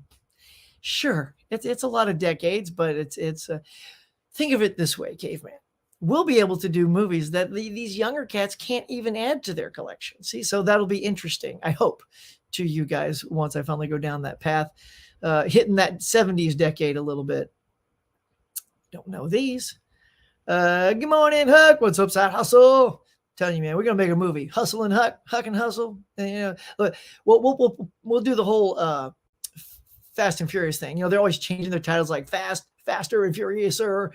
sure. It's a lot of decades, but it's think of it this way, Caveman. We'll be able to do movies that these younger cats can't even add to their collection. See, so that'll be interesting, I hope, to you guys once I finally go down that path. Hitting that 70s decade a little bit. Don't know these. Good morning, Huck. What's up, Side Hustle? Telling you, man, we're gonna make a movie. Hustle and Huck, Huck and Hustle. And, look, we'll do the whole Fast and Furious thing. They're always changing their titles, like Fast, Faster and Furious, or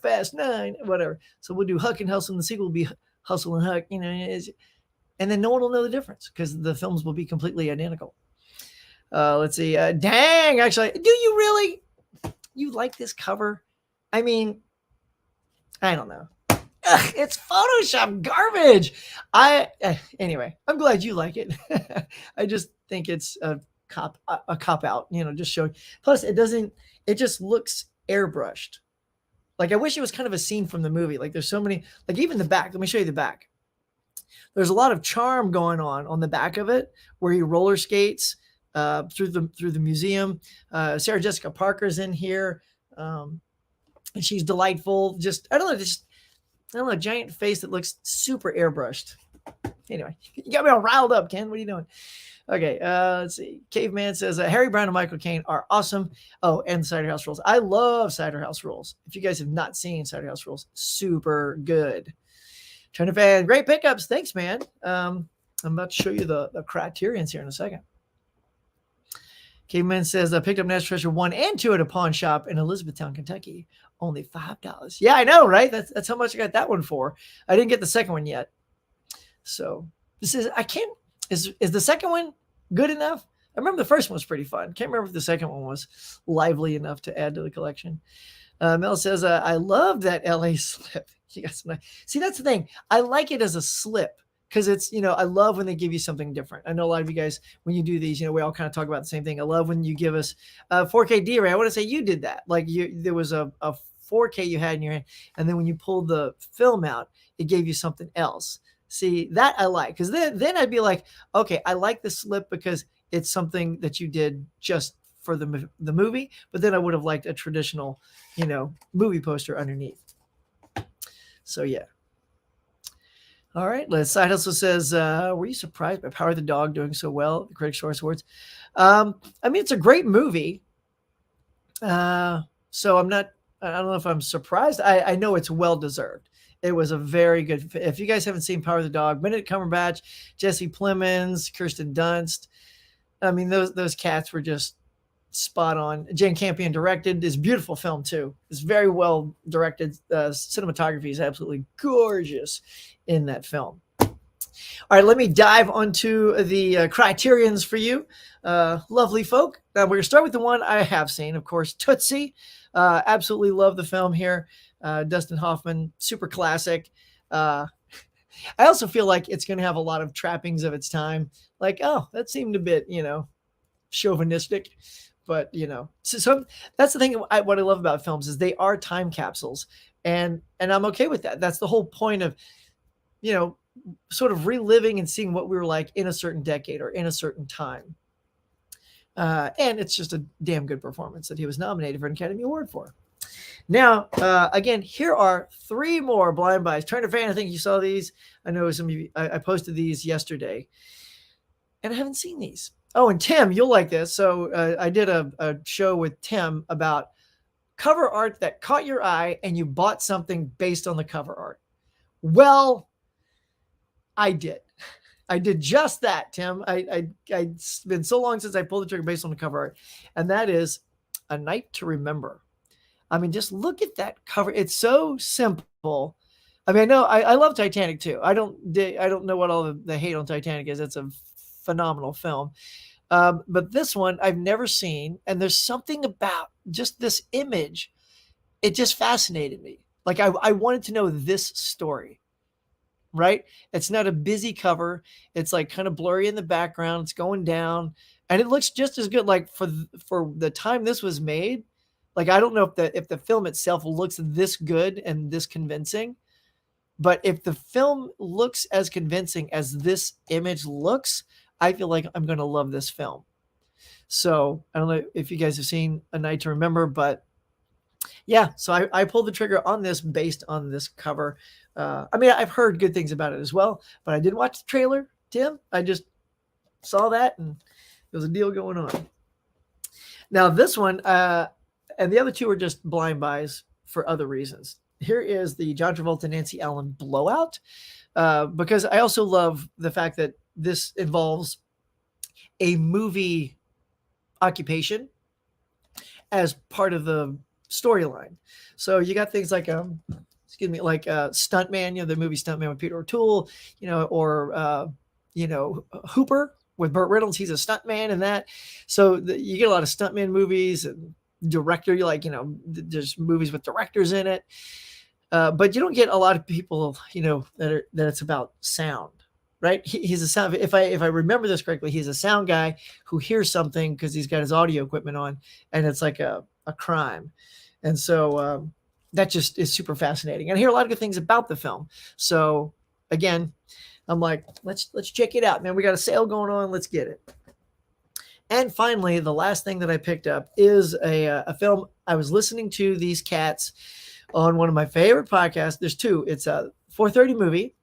Fast 9, whatever. So we'll do Huck and Hustle, and the sequel will be Hustle and Huck. And then no one will know the difference because the films will be completely identical. Let's see. Dang, actually, do you really? You like this cover? I mean, I don't know. Ugh, it's Photoshop garbage. Anyway, I'm glad you like it. I just think it's a cop out, just showing. Plus, it just looks airbrushed. Like, I wish it was kind of a scene from the movie. Like, there's so many, like, even the back. Let me show you the back. There's a lot of charm going on the back of it, where he roller skates through the museum. Sarah Jessica Parker's in here, and she's delightful. I don't know, a giant face that looks super airbrushed. Anyway, you got me all riled up, Ken. What are you doing? Okay, let's see. Caveman says, Harry Brown and Michael Caine are awesome. Oh, and Cider House Rules. I love Cider House Rules. If you guys have not seen Cider House Rules, super good. Trying to fan, great pickups. Thanks, man. I'm about to show you the Criterions here in a second. Caveman says, I picked up National Treasure 1 and 2 at a pawn shop in Elizabethtown, Kentucky. Only $5. Yeah, I know, right? That's how much I got that one for. I didn't get the second one yet. So this is, is the second one good enough? I remember the first one was pretty fun. Can't remember if the second one was lively enough to add to the collection. Mel says, I love that LA slip. See, that's the thing. I like it as a slip because it's, I love when they give you something different. I know a lot of you guys, when you do these, we all kind of talk about the same thing. I love when you give us 4K D-Ray. I want to say you did that. Like there was a 4K you had in your hand, and then when you pulled the film out, it gave you something else. See, that I like, because then I'd be like, okay, I like the slip because it's something that you did just for the movie, but then I would have liked a traditional, movie poster underneath. So yeah. All right. Side Hustle says, were you surprised by Power of the Dog doing so well at the Critics' Choice Awards? I mean, it's a great movie. So I don't know if I'm surprised. I know it's well-deserved. It was a very good, if you guys haven't seen Power of the Dog, Benedict Cumberbatch, Jesse Plemons, Kirsten Dunst, I mean, those cats were just spot on. Jane Campion directed this beautiful film too. It's very well directed. Cinematography is absolutely gorgeous in that film. All right, let me dive onto the Criterions for you, lovely folk. Now we're gonna start with the one I have seen, of course, Tootsie. Absolutely love the film here. Dustin Hoffman, super classic. I also feel like it's going to have a lot of trappings of its time. Like, oh, that seemed a bit, chauvinistic, but so that's the thing. What I love about films is they are time capsules, and I'm okay with that. That's the whole point of, sort of reliving and seeing what we were like in a certain decade or in a certain time. And it's just a damn good performance that he was nominated for an Academy Award for. Now, again, here are 3 more blind buys. Turner fan, I think you saw these. I know some of you, I posted these yesterday, and I haven't seen these. Oh, and Tim, you'll like this. So I did a show with Tim about cover art that caught your eye and you bought something based on the cover art. Well, I did. I did just that, Tim. It's been so long since I pulled the trigger based on the cover art, and that is A Night to Remember. I mean, just look at that cover. It's so simple. I mean, I know I love Titanic too. I don't know what all the hate on Titanic is. It's a phenomenal film. But this one I've never seen, and there's something about just this image. It just fascinated me. Like I wanted to know this story. Right? It's not a busy cover. It's like kind of blurry in the background. It's going down, and it looks just as good. Like for the time this was made, like I don't know if the film itself looks this good and this convincing, but if the film looks as convincing as this image looks, I feel like I'm going to love this film. So I don't know if you guys have seen A Night to Remember, but yeah, so I pulled the trigger on this based on this cover. I mean, I've heard good things about it as well, but I didn't watch the trailer, Tim. I just saw that, and there was a deal going on. Now, this one, and the other 2 are just blind buys for other reasons. Here is the John Travolta, Nancy Allen blowout, because I also love the fact that this involves a movie occupation as part of the storyline. So you got things like like Stuntman, the movie Stuntman with Peter O'Toole, or Hooper with Burt Reynolds. He's a stuntman in that. So you get a lot of stuntman movies, and director, there's movies with directors in it. But you don't get a lot of people, that it's about sound, right? He's a sound. If I remember this correctly, he's a sound guy who hears something because he's got his audio equipment on, and it's like a crime. And so that just is super fascinating. And I hear a lot of good things about the film. So again, I'm like, let's check it out, man. We got a sale going on. Let's get it. And finally, the last thing that I picked up is a film. I was listening to these cats on one of my favorite podcasts. There's 2. It's a 4:30 movie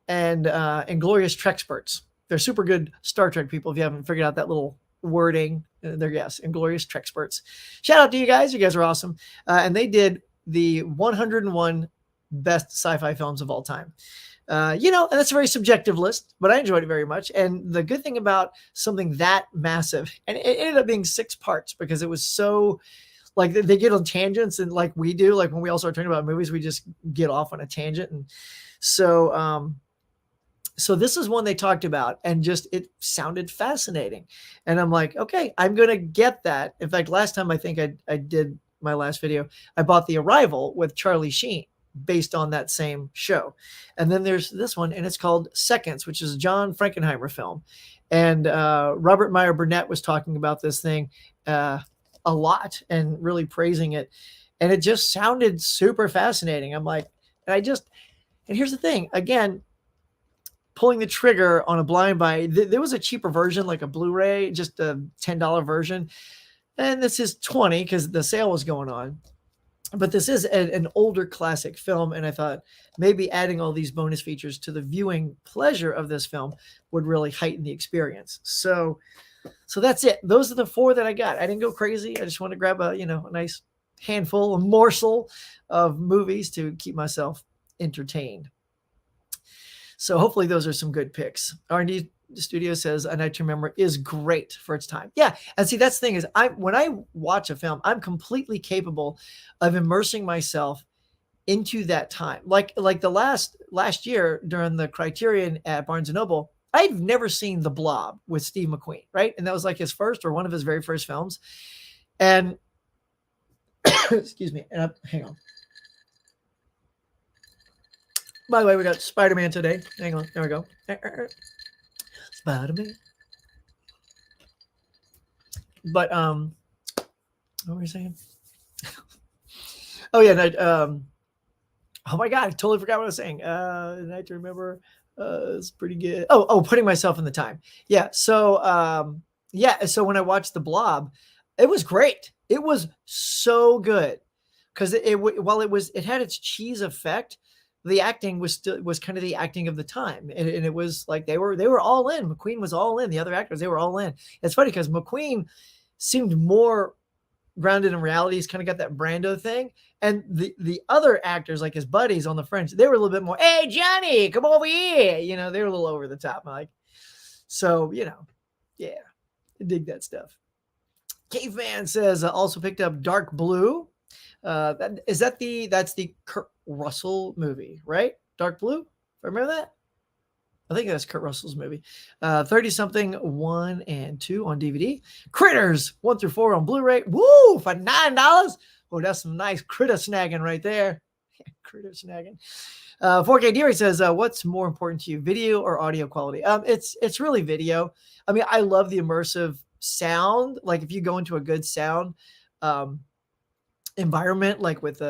and Inglorious Treksperts. They're super good Star Trek people. If you haven't figured out that little wording, they're Inglorious Treksperts. Shout out to you guys. You guys are awesome. And they did the 101 best sci-fi films of all time. And that's a very subjective list, but I enjoyed it very much. And the good thing about something that massive, and it ended up being 6 parts because it was so, like, they get on tangents, and like we do, like when we all start talking about movies, we just get off on a tangent. And so, so this is one they talked about, and just, it sounded fascinating. And I'm like, okay, I'm going to get that. In fact, last time I think I did my last video, I bought The Arrival with Charlie Sheen based on that same show. And then there's this one, and it's called Seconds, which is a John Frankenheimer film. And Robert Meyer Burnett was talking about this thing a lot and really praising it. And it just sounded super fascinating. I'm like, and here's the thing, again, pulling the trigger on a blind buy, there was a cheaper version, like a Blu-ray, just a $10 version. And this is 20 because the sale was going on. But this is an older classic film, and I thought maybe adding all these bonus features to the viewing pleasure of this film would really heighten the experience. So that's it. Those are the 4 that I got. I didn't go crazy. I just want to grab a nice handful, a morsel of movies to keep myself entertained. So hopefully those are some good picks. R&D Studio says A Night to Remember is great for its time. Yeah, and see, that's the thing is, when I watch a film, I'm completely capable of immersing myself into that time. Like the last year during the Criterion at Barnes and Noble, I've never seen The Blob with Steve McQueen, right? And that was like his first or one of his very first films. And excuse me, hang on. By the way, we got Spider-Man today. Hang on, there we go. Spider-Man. But what were we saying? Oh yeah, oh my god, I totally forgot what I was saying. Night to Remember. It's pretty good. Putting myself in the time. Yeah. So so when I watched The Blob, it was great. It was so good because it had its cheese effect. The acting was kind of the acting of the time, and it was like they were all in. McQueen was all in. The other actors, they were all in. It's funny because McQueen seemed more grounded in reality. He's kind of got that Brando thing, and the other actors, like his buddies on the French, they were a little bit more, hey Johnny, come over here, they were a little over the top, like. So yeah, I dig that stuff. Caveman says also picked up Dark Blue. That's the Kurt Russell movie, right? Dark Blue. If I remember that. I think that's Kurt Russell's movie. 30-something 1 and 2 on DVD. Critters 1 through 4 on Blu-ray. Woo! For $9. Oh, that's some nice critter snagging right there. Critter snagging. 4K Deary says, what's more important to you, video or audio quality? It's really video. I mean, I love the immersive sound. Like if you go into a good sound environment, like with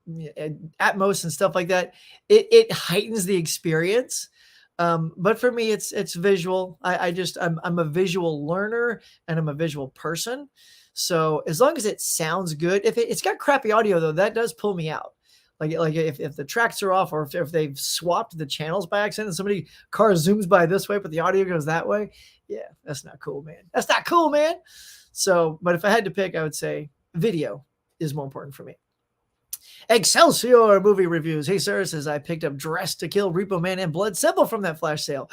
Atmos and stuff like that, it heightens the experience. But for me, it's visual. I'm a visual learner and I'm a visual person. So as long as it sounds good, if it's got crappy audio though, that does pull me out. Like if the tracks are off, or if they've swapped the channels by accident and somebody car zooms by this way, but the audio goes that way. Yeah, that's not cool, man. That's not cool, man. So, but if I had to pick, I would say video is more important for me. Excelsior movie reviews. Hey, sir, says I picked up Dressed to Kill, Repo Man, and Blood Simple from that flash sale.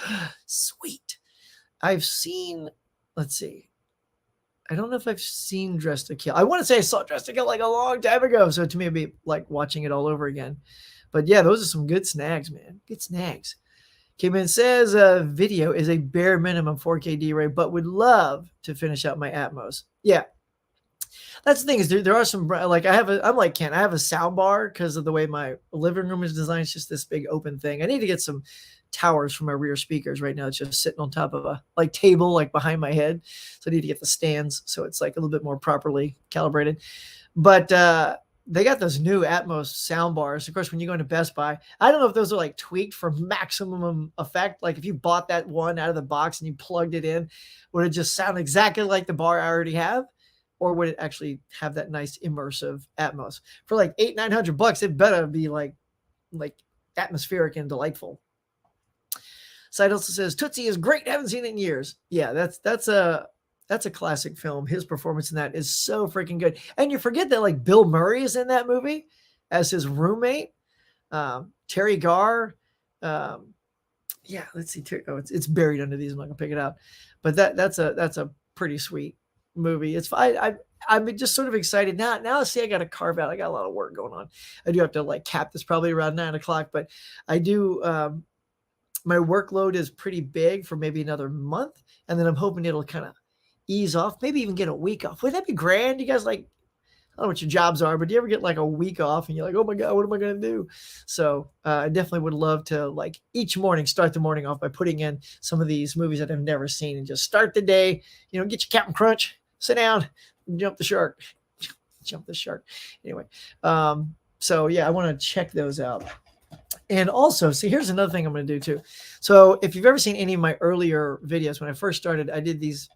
Sweet. I've seen, let's see. I don't know if I've seen Dressed to Kill. I want to say I saw Dressed to Kill like a long time ago. So to me, it'd be like watching it all over again. But yeah, those are some good snags, man. Good snags. Caveman says video is a bare minimum 4K D-Ray, but would love to finish out my Atmos. Yeah. That's the thing is there are some, like I'm like Ken, I have a sound bar because of the way my living room is designed. It's just this big open thing. I need to get some towers for my rear speakers right now. It's just sitting on top of a table, like behind my head. So I need to get the stands. So it's like a little bit more properly calibrated, but, they got those new Atmos sound bars. Of course, when you go into Best Buy, I don't know if those are like tweaked for maximum effect. Like if you bought that one out of the box and you plugged it in, would it just sound exactly like the bar I already have? Or would it actually have that nice immersive Atmos? For like $800-900, it better be like atmospheric and delightful. Side also says Tootsie is great. Haven't seen it in years. Yeah, that's a classic film. His performance in that is so freaking good. And you forget that like Bill Murray is in that movie as his roommate. Terry Garr. Yeah, let's see. It's buried under these. I'm not gonna pick it out. But that's a pretty sweet movie. It's I'm just sort of excited now. See, I got to carve out. I got a lot of work going on. I do have to like cap this probably around 9 o'clock, but I do. My workload is pretty big for maybe another month, and then I'm hoping it'll kind of ease off, maybe even get a week off. Would that be grand? You guys, like, I don't know what your jobs are, but do you ever get like a week off and you're like, oh my God, what am I going to do? So I definitely would love to like each morning, start the morning off by putting in some of these movies that I've never seen and just start the day, get your Captain Crunch, sit down, jump the shark. Anyway. So yeah, I want to check those out. And also, see, here's another thing I'm going to do too. So if you've ever seen any of my earlier videos, when I first started, I did these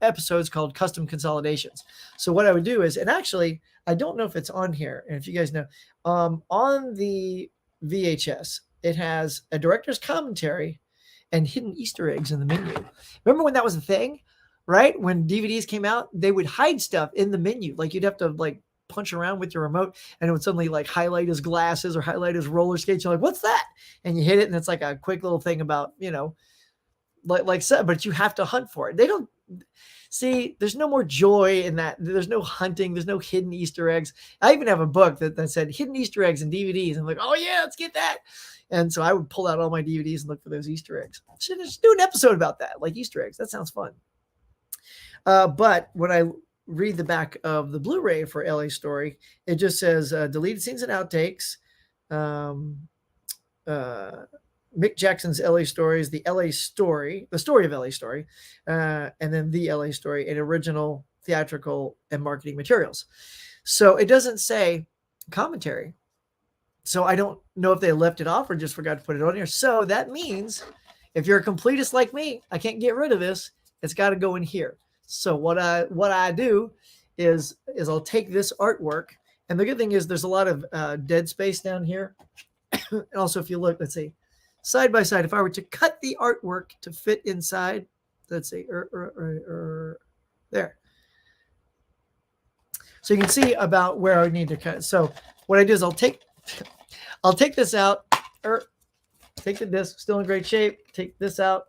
episodes called Custom Consolidations. So what I would do is, and actually, I don't know if it's on here, and if you guys know, on the VHS, it has a director's commentary and hidden Easter eggs in the menu. Remember when that was a thing, right? When DVDs came out, they would hide stuff in the menu. Like you'd have to like punch around with your remote and it would suddenly like highlight his glasses or highlight his roller skates. You're like, what's that? And you hit it and it's like a quick little thing about, you know, like but you have to hunt for it. They don't see, there's no more joy in that. There's no hunting. There's no hidden Easter eggs. I even have a book that said hidden Easter eggs in DVDs. I'm like, oh yeah, let's get that. And so I would pull out all my DVDs and look for those Easter eggs. Should just do an episode about that, like Easter eggs. That sounds fun. But when I read the back of the Blu-ray for LA Story, it just says deleted scenes and outtakes. Mick Jackson's LA Stories, the LA Story, the story of LA Story, and then the LA Story, and original theatrical and marketing materials. So it doesn't say commentary. So I don't know if they left it off or just forgot to put it on here. So that means if you're a completist like me, I can't get rid of this. It's got to go in here. So what I do is I'll take this artwork, and the good thing is there's a lot of dead space down here. And also, if you look, let's see, side by side, if I were to cut the artwork to fit inside, let's see, there. So you can see about where I need to cut. So what I do is I'll take this out, take the disc, still in great shape, take this out,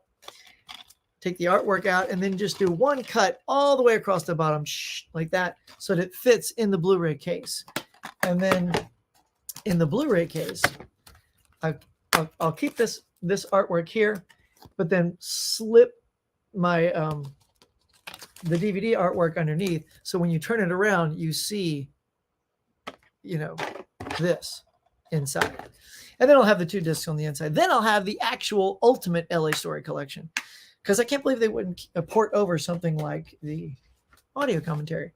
take the artwork out, and then just do one cut all the way across the bottom, like that, so that it fits in the Blu-ray case. And then in the Blu-ray case, I'll keep this artwork here, but then slip my the DVD artwork underneath. So when you turn it around, you see, you know, this inside. And then I'll have the two discs on the inside. Then I'll have the actual ultimate LA Story collection. Because I can't believe they wouldn't port over something like the audio commentary.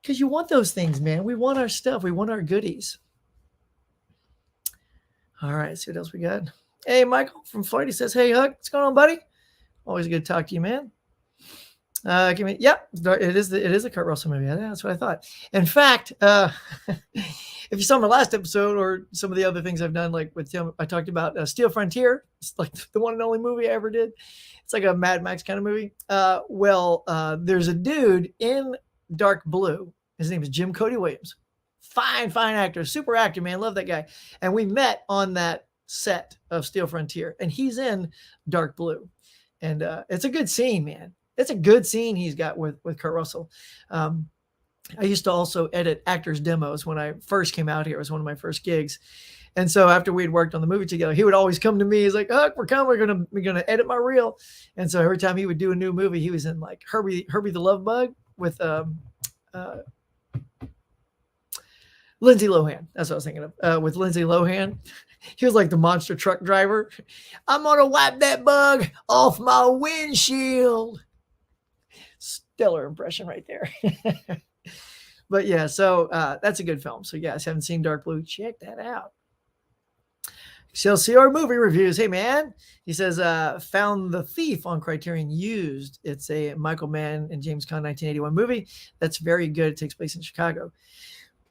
Because you want those things, man. We want our stuff. We want our goodies. All right, see what else we got. Hey, Michael from Florida says, hey, Huck, what's going on, buddy? Always good to talk to you, man. Yep, it is a Kurt Russell movie. Yeah, that's what I thought. In fact, if you saw my last episode or some of the other things I've done, like with Tim, I talked about Steel Frontier. It's like the one and only movie I ever did. It's like a Mad Max kind of movie. There's a dude in Dark Blue. His name is Jim Cody Williams. Fine actor, super actor, man. Love that guy. And we met on that set of Steel Frontier, and he's in Dark Blue. And it's a good scene, man. It's a good scene he's got with Kurt Russell. I used to also edit actors' demos when I first came out here. It was one of my first gigs. And so after we had worked on the movie together, he would always come to me. He's like, Huck, we're coming. We're gonna edit my reel. And so every time he would do a new movie, he was in like Herbie the Love Bug with Lindsay Lohan. That's what I was thinking of. With Lindsay Lohan. He was like the monster truck driver. I'm going to wipe that bug off my windshield. Stellar impression right there. But yeah, so that's a good film. So yes, haven't seen Dark Blue, check that out. Excelsior movie reviews. Hey man, he says, found The Thief on Criterion used. It's a Michael Mann and James Caan 1981 movie. That's very good. It takes place in Chicago.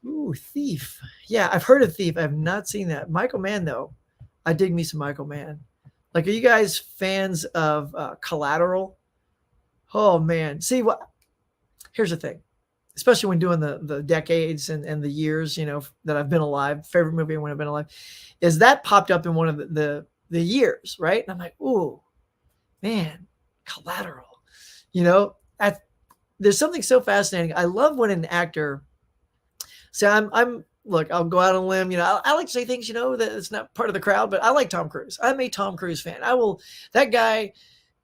Ooh, Thief. Yeah, I've heard of Thief. I've not seen that. Michael Mann, though. I dig me some Michael Mann. Like, are you guys fans of Collateral? Oh, man. See, here's the thing. Especially when doing the decades and the years, you know, that I've been alive. Favorite movie when I've been alive. Is that popped up in one of the years, right? And I'm like, ooh, man, Collateral. You know, there's something so fascinating. I love when an actor... So look, I'll go out on a limb. You know, I like to say things, you know, that it's not part of the crowd, but I like Tom Cruise. I'm a Tom Cruise fan. That guy,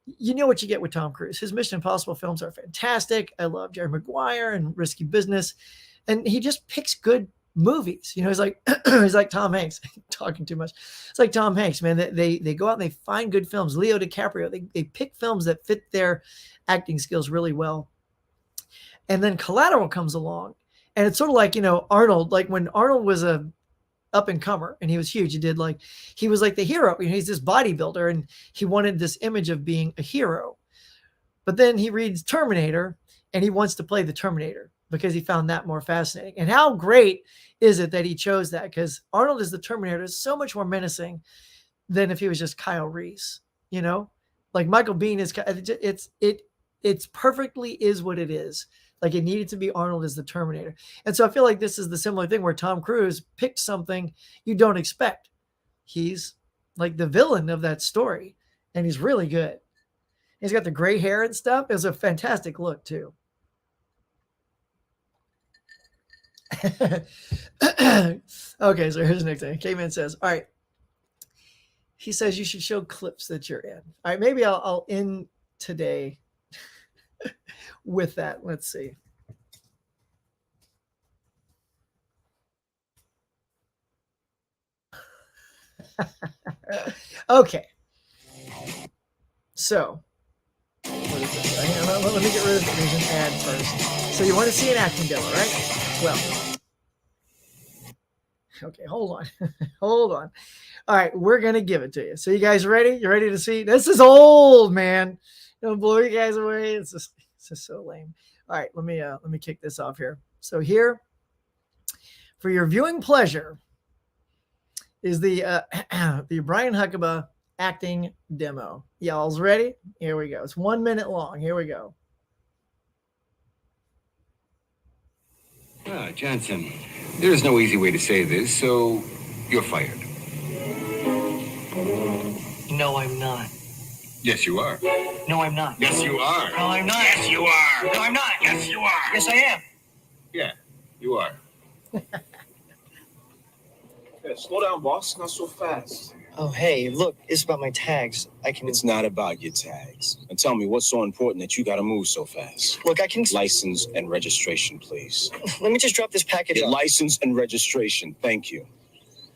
you know what you get with Tom Cruise. His Mission Impossible films are fantastic. I love Jerry Maguire and Risky Business. And he just picks good movies. You know, he's like Tom Hanks. Talking too much. It's like Tom Hanks, man. They go out and they find good films. Leo DiCaprio, they pick films that fit their acting skills really well. And then Collateral comes along. And it's sort of like, you know, Arnold, like when Arnold was a up and comer and he was huge, he was like the hero. You know, he's this bodybuilder and he wanted this image of being a hero. But then he reads Terminator and he wants to play the Terminator because he found that more fascinating. And how great is it that he chose that? Because Arnold as the Terminator is so much more menacing than if he was just Kyle Reese, you know? Like Michael Biehn is, it's perfectly is what it is. Like it needed to be Arnold as the Terminator. And so I feel like this is the similar thing where Tom Cruise picked something you don't expect. He's like the villain of that story, and he's really good. He's got the gray hair and stuff. It was a fantastic look too. Okay, so here's the next thing. Caveman says, all right. He says you should show clips that you're in. All right, maybe I'll end today with that. Let's see. Okay. So, what is this? Let me get rid of it. There's an ad first. So you want to see an acting demo, right? Well, okay, hold on. Hold on. All right, we're going to give it to you. So you guys ready? You ready to see? This is old, man. Don't blow you guys away. It's just so lame. All right, let me kick this off here. So here, for your viewing pleasure, is the Brian Huckabee acting demo. Y'all's ready? Here we go. It's 1 minute long. Here we go. Johnson, there is no easy way to say this, so you're fired. No, I'm not. Yes, you are. No, I'm not. Yes, you are. No, I'm not. Yes, you are. No, I'm not. Yes, you are. Yes, I am. Yeah, you are. Yeah, slow down, boss. Not so fast. Oh, hey, look, it's about my tags. I can... It's not about your tags. And tell me what's so important that you gotta move so fast. Look, I can... License and registration, please. Let me just drop this package Your off. license and registration. Thank you.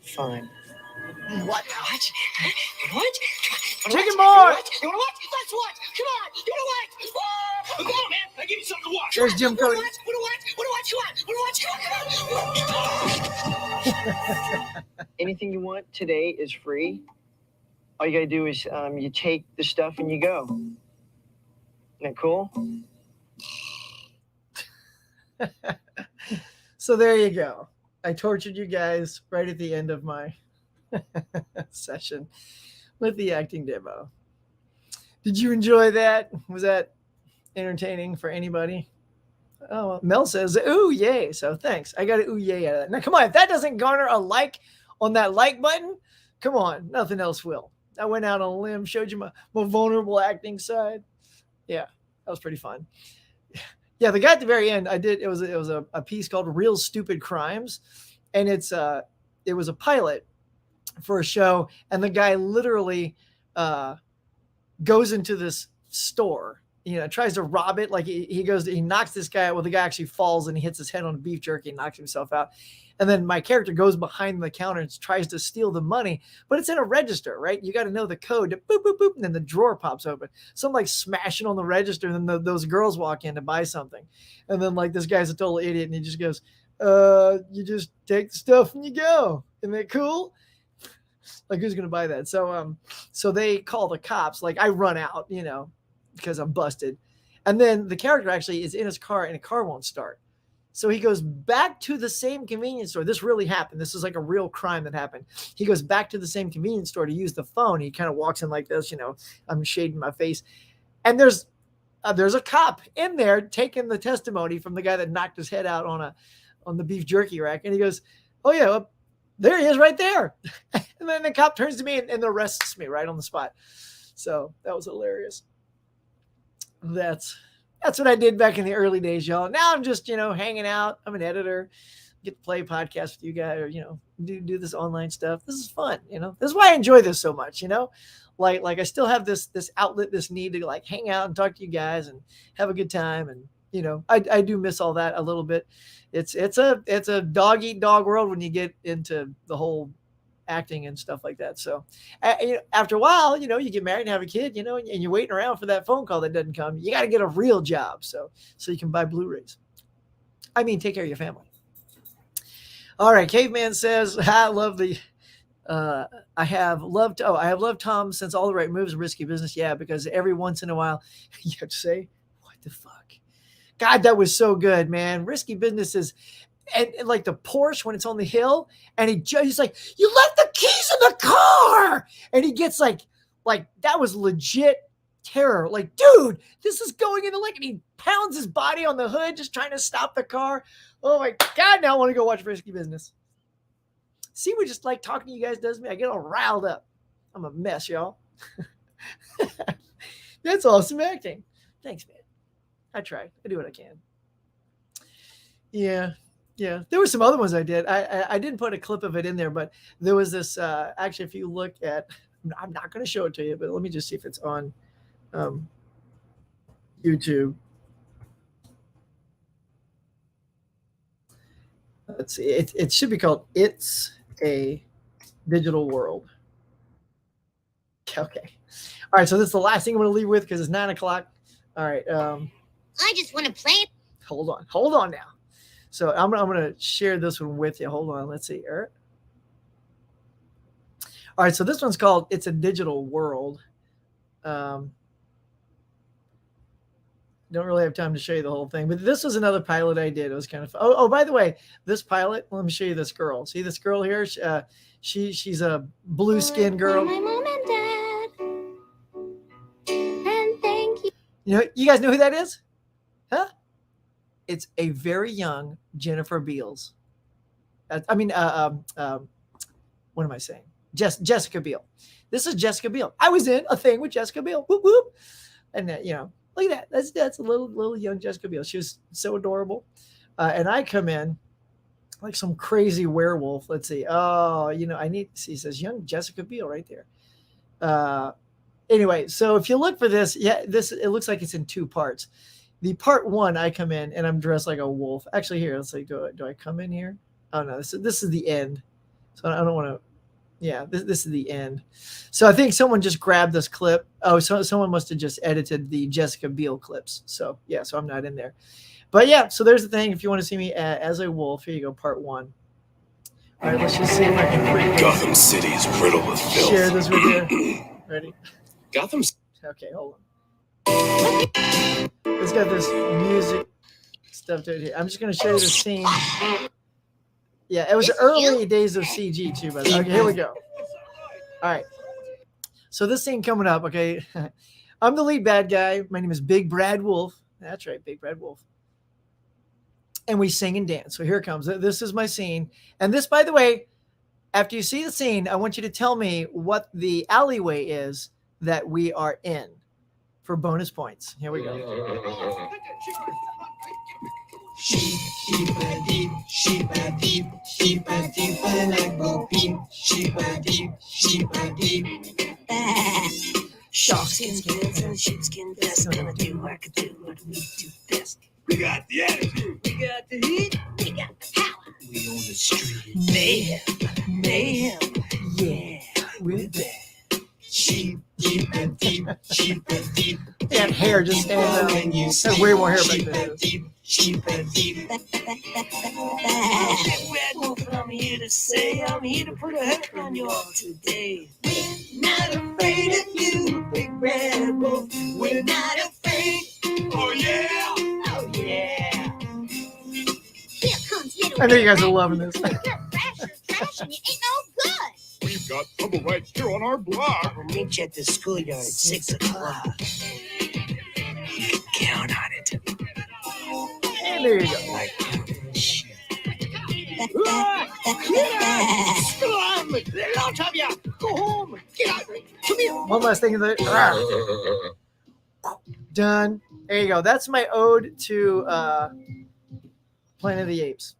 Fine. What? What? What? Chicken more! You wanna watch? Let's watch! Come on! You wanna watch? Oh! Come on, man! I give you something to watch! There's Jim Cody. Anything you want today is free. All you gotta do is you take the stuff and you go. Isn't that cool? So there you go. I tortured you guys right at the end of my session with the acting demo. Did you enjoy that? Was that entertaining for anybody? Oh, well, Mel says, ooh, yay. So thanks. I got an ooh, yay out of that. Now, come on. If that doesn't garner a like on that like button, come on. Nothing else will. I went out on a limb, showed you my vulnerable acting side. Yeah, that was pretty fun. Yeah, the guy at the very end, it was a piece called Real Stupid Crimes. And it was a pilot for a show. And the guy literally goes into this store, tries to rob it. Like he knocks this guy out. Well, the guy actually falls and he hits his head on beef jerky and knocks himself out. And then my character goes behind the counter and tries to steal the money, but it's in a register, right? You got to know the code to boop, boop, boop. And then the drawer pops open. So I'm like smashing on the register. And then those girls walk in to buy something. And then like this guy's a total idiot. And he just goes, you just take the stuff and you go. Isn't that cool? Like who's going to buy that? So they call the cops. Like I run out, because I'm busted. And then the character actually is in his car and the car won't start. So he goes back to the same convenience store. This really happened. This is like a real crime that happened. He goes back to the same convenience store to use the phone. He kind of walks in like this, I'm shading my face. And there's a cop in there taking the testimony from the guy that knocked his head out on the beef jerky rack. And he goes, oh yeah, well, there he is right there. And then the cop turns to me and arrests me right on the spot. So that was hilarious. That's what I did back in the early days, y'all. Now I'm just, hanging out. I'm an editor, get to play podcasts with you guys, or, do this online stuff. This is fun. This is why I enjoy this so much, like I still have this outlet, this need to like hang out and talk to you guys and have a good time. And, I do miss all that a little bit. It's a dog eat dog world when you get into the whole acting and stuff like that. So after a while, you get married and have a kid, and you're waiting around for that phone call that doesn't come. You got to get a real job. So you can buy Blu-rays. I mean, take care of your family. All right. Caveman says, I love the I have loved Tom since All the Right Moves and Risky Business. Yeah, because every once in a while you have to say, what the fuck? God, that was so good, man. Risky Business is, and like the Porsche when it's on the hill, and he's like, you left the keys in the car, and he gets like that was legit terror. Like, dude, this is going into like, and he pounds his body on the hood just trying to stop the car. Oh my God, now I want to go watch Risky Business. See what just like talking to you guys does me? I get all riled up. I'm a mess, y'all. That's awesome acting. Thanks, man. I try. I do what I can. Yeah. There were some other ones I did. I didn't put a clip of it in there, but there was this. Actually, if you look at, I'm not going to show it to you, but let me just see if it's on YouTube. Let's see. It should be called "It's a Digital World." Okay. All right. So this is the last thing I'm going to leave with because it's 9 o'clock. All right. I just want to play. Hold on now. So I'm going to share this one with you. Hold on. Let's see. All right. So this one's called "It's a Digital World." Don't really have time to show you the whole thing, but this was another pilot I did. It was kind of fun. Oh, by the way, this pilot, let me show you this girl. See this girl here? She's a blue skin girl. My mom and dad. And thank you. You know, you guys know who that is? Huh? It's a very young Jennifer Beals. What am I saying? Jessica Biel. This is Jessica Biel. I was in a thing with Jessica Biel. Whoop, whoop. And look at that. That's a little young Jessica Biel. She was so adorable. And I come in like some crazy werewolf. Let's see. Oh, I need to see. It says young Jessica Biel right there. Anyway, so if you look for this, it looks like it's in two parts. The part one, I come in and I'm dressed like a wolf. Actually, here, let's see. Do I come in here? Oh no, this is the end. So I don't want to. Yeah, this is the end. So I think someone just grabbed this clip. Oh, so someone must have just edited the Jessica Biel clips. So yeah, so I'm not in there. But yeah, so there's the thing. If you want to see me as a wolf, here you go, part one. All right, let's just see if I can Gotham City is riddled with filth. share this with you. Ready? Gotham. Okay, hold on. It's got this music stuff to it here. I'm just going to show you the scene. Yeah, it was the early days of CG too, but okay, here we go. All right. So this scene coming up, okay. I'm the lead bad guy. My name is Big Brad Wolf. That's right, Big Brad Wolf. And we sing and dance. So here it comes. This is my scene. And this, by the way, after you see the scene, I want you to tell me what the alleyway is that we are in for bonus points. Here we go. Sheep-a-deep, sheep-a-deep, sheep-a-deep, like Bo Peep. Sheep-a-deep, sheep-a-deep. Sharkskin skins and sheepskin vests. Gonna do what I could do what we do best. We got the attitude. We got the heat. We got the power. We on the street. Mayhem. Yeah, We're there. Sheep, sheep-a-deep, sheep-a-deep. That hair just stands out. When you There's way more hair back there. sheep-a-deep, sheep-a-deep. Red Wolf, and I'm here to say, I'm here to put a hurt on you all today. We're not afraid of you, Big Red Wolf. We're not afraid. Oh yeah. Oh yeah. Here comes little. I know you guys are loving this. You're trash, and you ain't no good. We've got trouble right here on our block. I'll meet you at the schoolyard at 6 o'clock. You can count on it. And there you go. Like shit. Lot of ya. Go home. Get out. Come here. One last thing. Done. There you go. That's my ode to Planet of the Apes.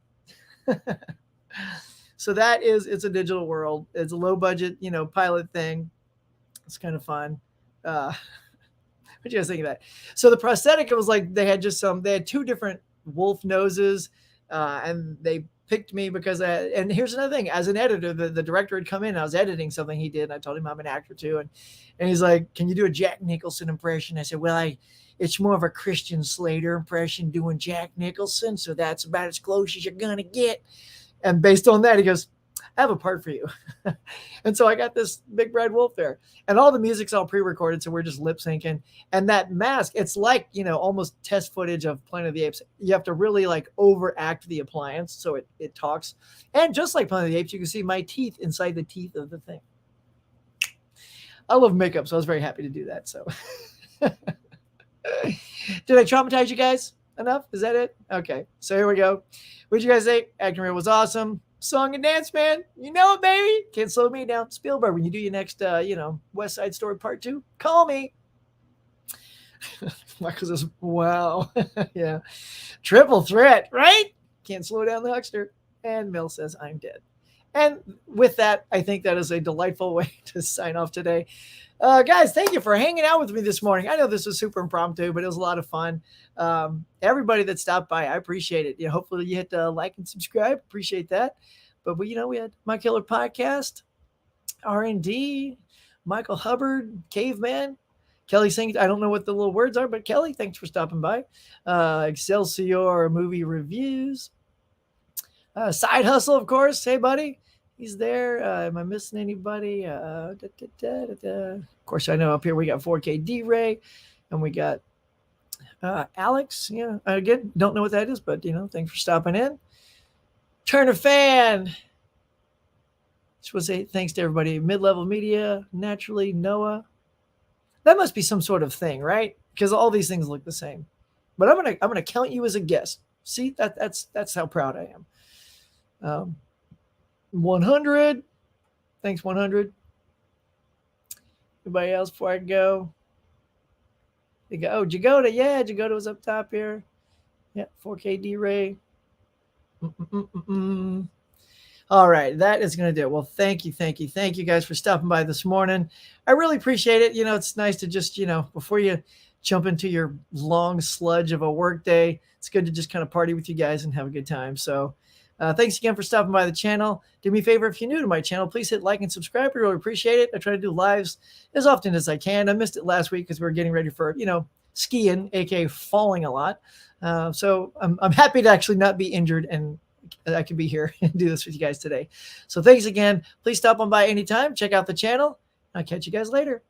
So that is, it's a digital world. It's a low budget, pilot thing. It's kind of fun. What do you guys think of that? So the prosthetic, it was like they had two different wolf noses, and they picked me because and here's another thing. As an editor, the director had come in. I was editing something he did. And I told him I'm an actor too, and he's like, "Can you do a Jack Nicholson impression?" I said, "Well, it's more of a Christian Slater impression doing Jack Nicholson, so that's about as close as you're gonna get." And based on that, he goes, I have a part for you. And so I got this big red wolf there, and all the music's all pre-recorded. So we're just lip syncing. And that mask, it's like, almost test footage of Planet of the Apes. You have to really like overact the appliance so it talks. And just like Planet of the Apes, you can see my teeth inside the teeth of the thing. I love makeup, so I was very happy to do that. So did I traumatize you guys enough? Is that it? Okay. So here we go. What'd you guys think? Acting Real was awesome. Song and dance, man. You know it, baby. Can't slow me down. Spielberg, when you do your next, West Side Story Part 2, call me. Michael says, wow. Yeah. Triple threat, right? Can't slow down the huckster. And Mill says, I'm dead. And with that, I think that is a delightful way to sign off today. Guys, thank you for hanging out with me this morning. I know this was super impromptu, but it was a lot of fun. Everybody that stopped by, I appreciate it. Hopefully you hit like and subscribe. Appreciate that. But we had My Killer Podcast, R&D, Michael Hubbard, Caveman, Kelly sings. I don't know what the little words are, but Kelly, thanks for stopping by. Excelsior Movie Reviews. Side Hustle, of course. Hey, buddy. He's there. Am I missing anybody? Of course, I know up here we got 4K D-Ray, and we got Alex. Yeah, again, don't know what that is, but thanks for stopping in. Turner Fan. Just want to say thanks to everybody. Mid-Level Media, Naturally, Noah. That must be some sort of thing, right? Because all these things look the same. But I'm gonna count you as a guest. See, that's how proud I am. 100. Thanks, 100. Anybody else before I go? They go, oh, Jagoda. Yeah, Jagoda was up top here. Yeah, 4K D-Ray. All right, that is going to do it. Well, thank you guys for stopping by this morning. I really appreciate it. It's nice to just, before you jump into your long sludge of a work day, it's good to just kind of party with you guys and have a good time. So thanks again for stopping by the channel. Do me a favor, if you're new to my channel, please hit like and subscribe. I really appreciate it. I try to do lives as often as I can. I missed it last week because we were getting ready for, skiing, aka falling a lot. So I'm happy to actually not be injured, and I can be here and do this with you guys today. So thanks again. Please stop on by anytime. Check out the channel. I'll catch you guys later.